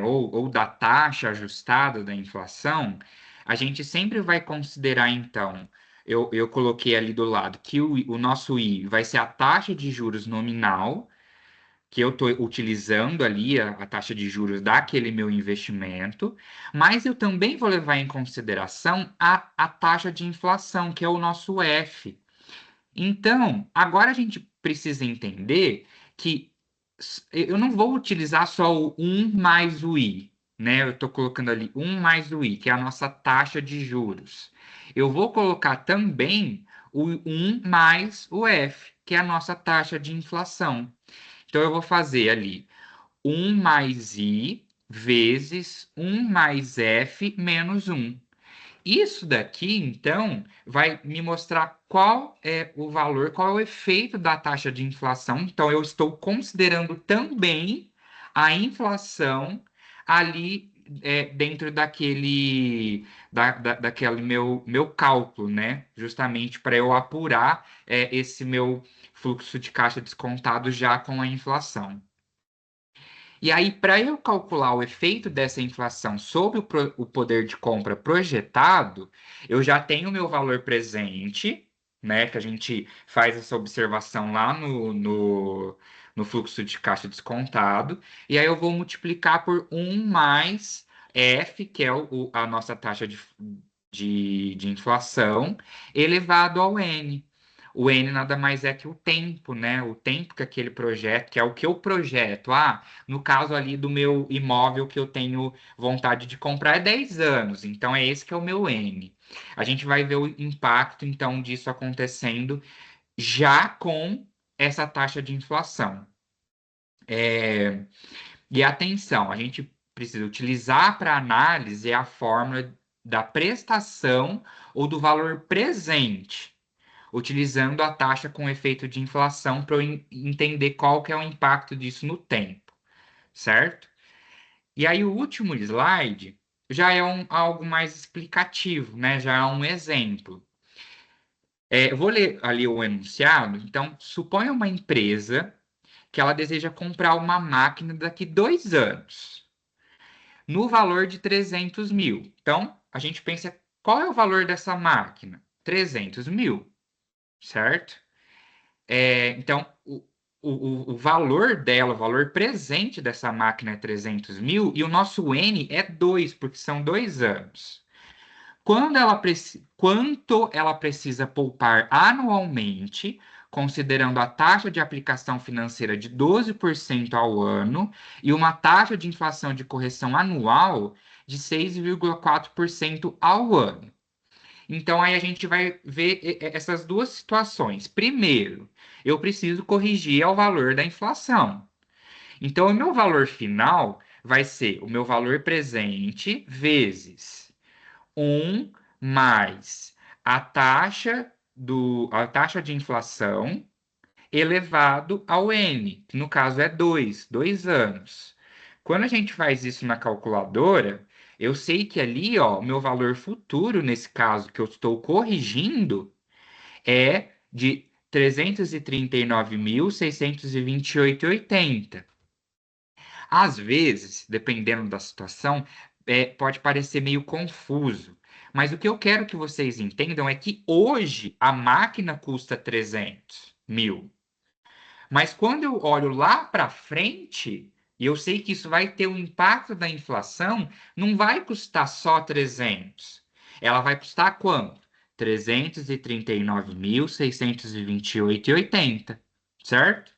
Speaker 2: ou da taxa ajustada da inflação, a gente sempre vai considerar, então, eu coloquei ali do lado que o nosso I vai ser a taxa de juros nominal, que eu estou utilizando ali, a taxa de juros daquele meu investimento, mas eu também vou levar em consideração a taxa de inflação, que é o nosso F. Então, agora a gente precisa entender que eu não vou utilizar só o 1 mais o I, né? Eu estou colocando ali 1 mais o I, que é a nossa taxa de juros. Eu vou colocar também o 1 mais o F, que é a nossa taxa de inflação. Então, eu vou fazer ali 1 mais I vezes 1 mais F menos 1. Isso daqui, então, vai me mostrar qual é o valor, qual é o efeito da taxa de inflação. Então, eu estou considerando também a inflação ali dentro daquele meu cálculo, né? Justamente para eu apurar esse meu fluxo de caixa descontado já com a inflação. E aí, para eu calcular o efeito dessa inflação sobre o poder de compra projetado, eu já tenho o meu valor presente, né? Que a gente faz essa observação lá no fluxo de caixa descontado, e aí eu vou multiplicar por 1 mais F, que é a nossa taxa de inflação, elevado ao N. O N nada mais é que o tempo, né? O tempo que aquele projeto, que é o que eu projeto. No caso ali do meu imóvel que eu tenho vontade de comprar é 10 anos, então é esse que é o meu N. A gente vai ver o impacto, então, disso acontecendo já com essa taxa de inflação. E atenção, a gente precisa utilizar para análise a fórmula da prestação ou do valor presente, utilizando a taxa com efeito de inflação para eu entender qual que é o impacto disso no tempo, certo? E aí o último slide já é algo mais explicativo, né? Já é um exemplo. Eu vou ler ali o enunciado. Então, suponha uma empresa que ela deseja comprar uma máquina daqui 2 anos, no valor de 300 mil. Então, a gente pensa, qual é o valor dessa máquina? 300 mil, certo? Então, o valor dela, o valor presente dessa máquina é 300 mil e o nosso N é 2, porque são 2 anos. Quanto ela precisa poupar anualmente, considerando a taxa de aplicação financeira de 12% ao ano e uma taxa de inflação de correção anual de 6,4% ao ano. Então, aí a gente vai ver essas duas situações. Primeiro, eu preciso corrigir ao valor da inflação. Então, o meu valor final vai ser o meu valor presente vezes 1 mais a taxa de inflação elevado ao N, que no caso é 2 anos. Quando a gente faz isso na calculadora, eu sei que ali, ó, o meu valor futuro, nesse caso que eu estou corrigindo, é de 339.628,80. Às vezes, dependendo da situação, pode parecer meio confuso. Mas o que eu quero que vocês entendam é que hoje a máquina custa 300 mil. Mas quando eu olho lá para frente, e eu sei que isso vai ter um impacto da inflação, não vai custar só 300. Ela vai custar quanto? 339.628,80, certo?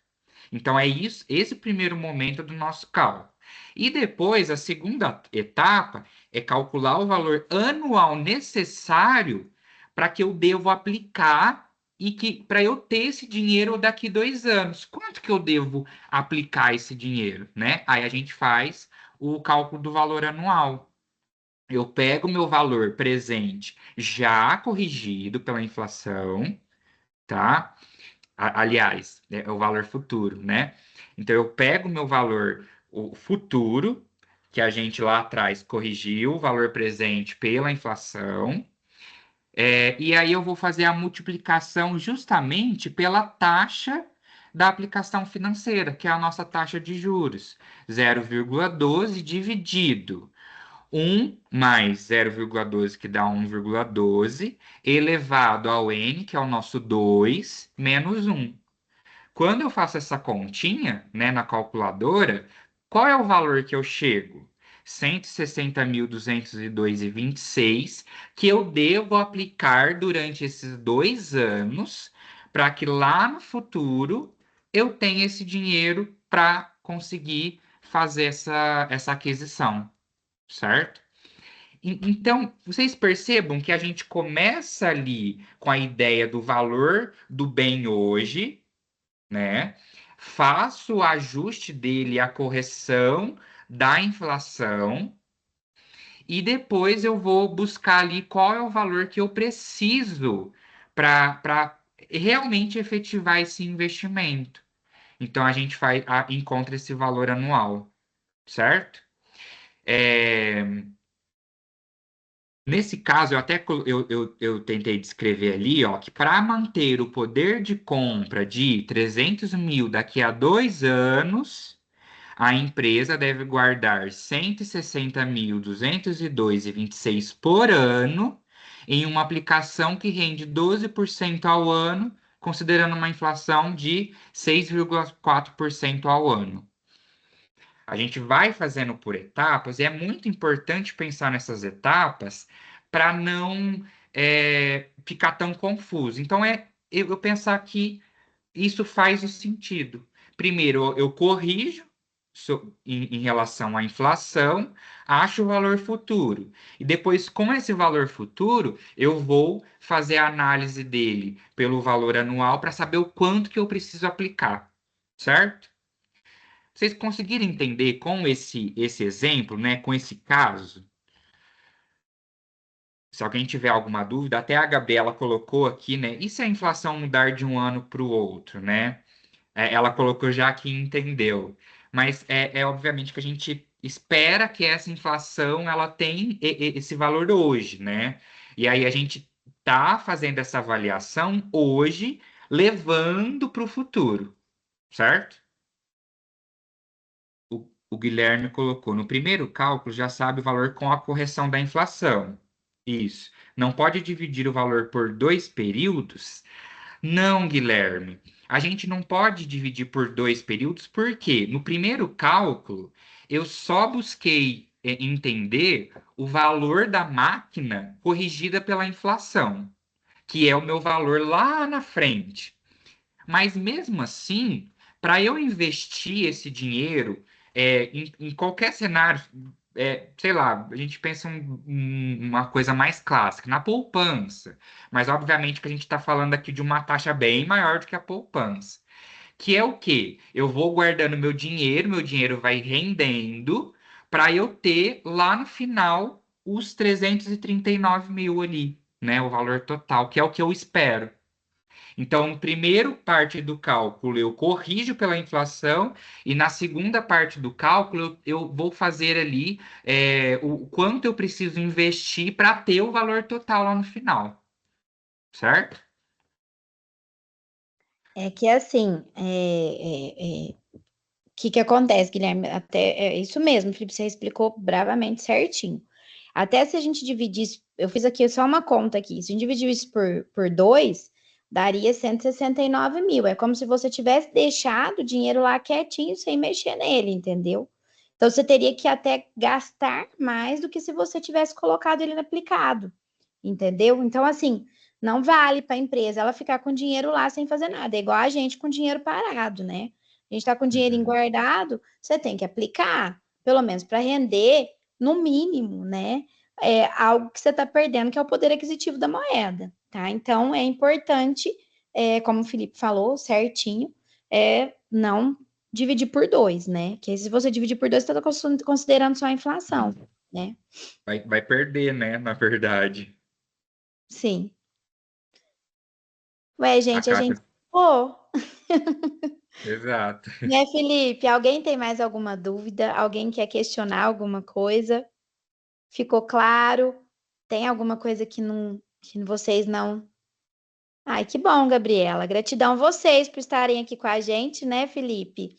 Speaker 2: Então é isso, esse primeiro momento do nosso cálculo. E depois, a segunda etapa é calcular o valor anual necessário para que eu devo aplicar e que para eu ter esse dinheiro daqui 2 anos. Quanto que eu devo aplicar esse dinheiro, né? Aí a gente faz o cálculo do valor anual. Eu pego o meu valor presente já corrigido pela inflação, tá? Aliás, é o valor futuro, né? Então eu pego o meu valor, o futuro, que a gente lá atrás corrigiu, o valor presente pela inflação, e aí eu vou fazer a multiplicação justamente pela taxa da aplicação financeira, que é a nossa taxa de juros, 0,12 dividido 1 mais 0,12, que dá 1,12, elevado ao n, que é o nosso 2, menos 1. Quando eu faço essa continha, né, na calculadora, qual é o valor que eu chego? 160.202,26, que eu devo aplicar durante esses 2 anos, para que lá no futuro eu tenha esse dinheiro para conseguir fazer essa aquisição, certo? Então, vocês percebam que a gente começa ali com a ideia do valor do bem hoje, né? Faço o ajuste dele, a correção da inflação, e depois eu vou buscar ali qual é o valor que eu preciso para realmente efetivar esse investimento. Então a gente encontra esse valor anual, certo? Nesse caso, eu tentei descrever ali, ó, que para manter o poder de compra de 300 mil daqui a 2 anos, a empresa deve guardar 160.202,26 por ano em uma aplicação que rende 12% ao ano, considerando uma inflação de 6,4% ao ano. A gente vai fazendo por etapas e é muito importante pensar nessas etapas para não ficar tão confuso. Então, eu pensar que isso faz o sentido. Primeiro, eu corrijo em relação à inflação, acho o valor futuro. E depois, com esse valor futuro, eu vou fazer a análise dele pelo valor anual para saber o quanto que eu preciso aplicar, certo? Vocês conseguiram entender com esse exemplo, né, com esse caso? Se alguém tiver alguma dúvida, até a Gabriela colocou aqui, né? E se a inflação mudar de um ano para o outro, né? Ela colocou já que entendeu. Mas é obviamente que a gente espera que essa inflação ela tem esse valor hoje, né? E aí a gente tá fazendo essa avaliação hoje, levando para o futuro, certo? O Guilherme colocou, no primeiro cálculo já sabe o valor com a correção da inflação. Isso. Não pode dividir o valor por 2 períodos? Não, Guilherme. A gente não pode dividir por 2 períodos, porque no primeiro cálculo eu só busquei entender o valor da máquina corrigida pela inflação, que é o meu valor lá na frente. Mas mesmo assim, para eu investir esse dinheiro em qualquer cenário, sei lá, a gente pensa uma coisa mais clássica, na poupança. Mas obviamente que a gente está falando aqui de uma taxa bem maior do que a poupança. Que é o quê? Eu vou guardando meu dinheiro vai rendendo para eu ter lá no final os 339 mil ali, né? O valor total, que é o que eu espero. Então, primeiro parte do cálculo eu corrijo pela inflação e na segunda parte do cálculo eu vou fazer ali o quanto eu preciso investir para ter o valor total lá no final, certo?
Speaker 1: É que assim, que acontece, Guilherme? Até é isso mesmo, Felipe, você explicou bravamente certinho. Até se a gente dividisse, eu fiz aqui só uma conta aqui, se a gente dividir isso por 2, daria 169 mil. É como se você tivesse deixado o dinheiro lá quietinho, sem mexer nele, entendeu? Então você teria que até gastar mais do que se você tivesse colocado ele no aplicado, entendeu? Então, assim, não vale para a empresa ela ficar com dinheiro lá sem fazer nada. É igual a gente com dinheiro parado, né? A gente está com dinheirinho
Speaker 2: Uhum.
Speaker 1: guardado, você tem que aplicar, pelo menos para render, no mínimo, né? Algo que você está perdendo, que é o poder aquisitivo da moeda, tá? Então, é importante, como o Felipe falou, certinho, não dividir por 2, né? Que se você dividir por 2, você está considerando só a inflação, né?
Speaker 2: Vai perder, né? Na verdade.
Speaker 1: Sim. Ué,
Speaker 2: A
Speaker 1: gente, a gente...
Speaker 2: Cátia.
Speaker 1: Pô,
Speaker 2: Exato.
Speaker 1: né, Felipe? Alguém tem mais alguma dúvida? Alguém quer questionar alguma coisa? Ficou claro? Tem alguma coisa que vocês não... Ai, que bom, Gabriela. Gratidão vocês por estarem aqui com a gente, né, Felipe?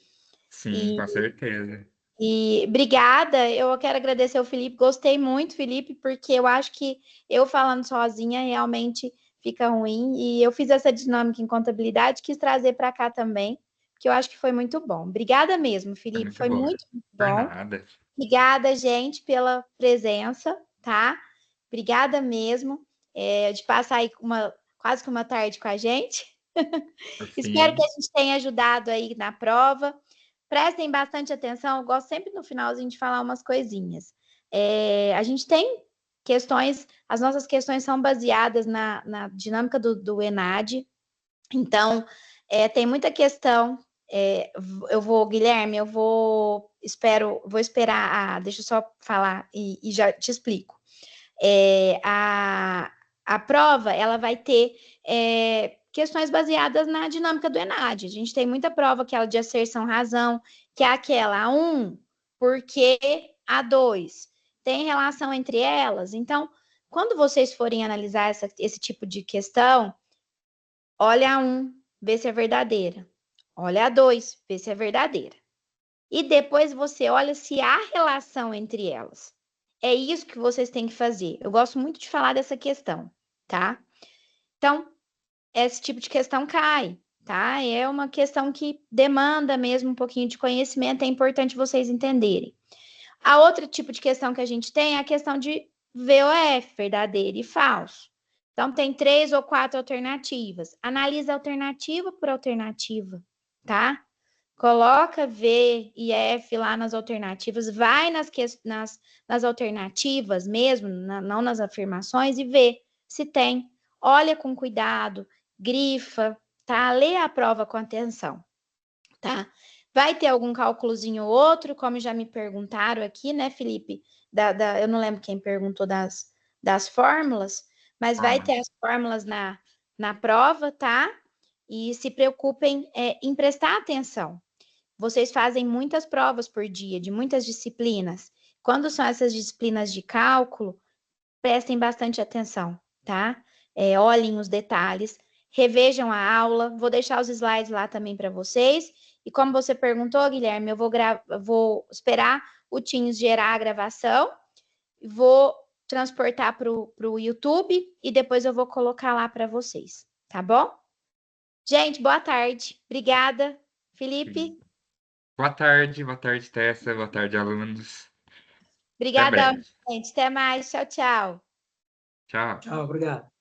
Speaker 2: Sim,
Speaker 1: E,
Speaker 2: com certeza.
Speaker 1: e obrigada. Eu quero agradecer ao Felipe. Gostei muito, Felipe, porque eu acho que eu falando sozinha realmente fica ruim. E eu fiz essa dinâmica em contabilidade, quis trazer para cá também, que eu acho que foi muito bom. Obrigada mesmo,
Speaker 2: É
Speaker 1: Felipe.
Speaker 2: muito
Speaker 1: Foi
Speaker 2: bom.
Speaker 1: muito
Speaker 2: Por
Speaker 1: bom.
Speaker 2: nada.
Speaker 1: Obrigada, gente, pela presença, tá? Obrigada mesmo, de passar aí quase que uma tarde com a gente. Espero que a
Speaker 2: Sim.
Speaker 1: gente tenha ajudado aí na prova. Prestem bastante atenção, eu gosto sempre no finalzinho de falar umas coisinhas. A gente tem questões, as nossas questões são baseadas na dinâmica do ENAD, então tem muita questão. Guilherme, vou esperar. Deixa eu só falar e já te explico. A prova, ela vai ter questões baseadas na dinâmica do ENAD. A gente tem muita prova que é de asserção-razão, que é aquela A1, porque A2. Tem relação entre elas? Então, quando vocês forem analisar esse tipo de questão, olha a 1, vê se é verdadeira. Olha a 2, vê se é verdadeira. E depois você olha se há relação entre elas. É isso que vocês têm que fazer. Eu gosto muito de falar dessa questão, tá? Então, esse tipo de questão cai, tá? É uma questão que demanda mesmo um pouquinho de conhecimento, é importante vocês entenderem. A outro tipo de questão que a gente tem é a questão de VOF, verdadeiro e falso. Então, tem 3 ou 4 alternativas. Analisa alternativa por alternativa, tá? Coloca V e F lá nas alternativas, vai nas alternativas mesmo, não nas afirmações, e vê se tem. Olha com cuidado, grifa, tá? Lê a prova com atenção, tá? Vai ter algum cálculozinho ou outro, como já me perguntaram aqui, né, Felipe? Eu não lembro quem perguntou das fórmulas, mas vai ter as fórmulas na prova, tá? E se preocupem em prestar atenção. Vocês fazem muitas provas por dia, de muitas disciplinas. Quando são essas disciplinas de cálculo, prestem bastante atenção, tá? Olhem os detalhes, revejam a aula. Vou deixar os slides lá também para vocês. E como você perguntou, Guilherme, eu vou esperar o Teams gerar a gravação, vou transportar para o YouTube e depois eu vou colocar lá para vocês, tá bom? Gente, boa tarde. Obrigada. Felipe,
Speaker 2: Boa tarde, Tessa. Boa tarde, alunos. Até
Speaker 1: obrigadão,
Speaker 2: breve.
Speaker 1: gente. Até mais. Tchau, tchau.
Speaker 2: Tchau.
Speaker 4: Tchau, obrigado.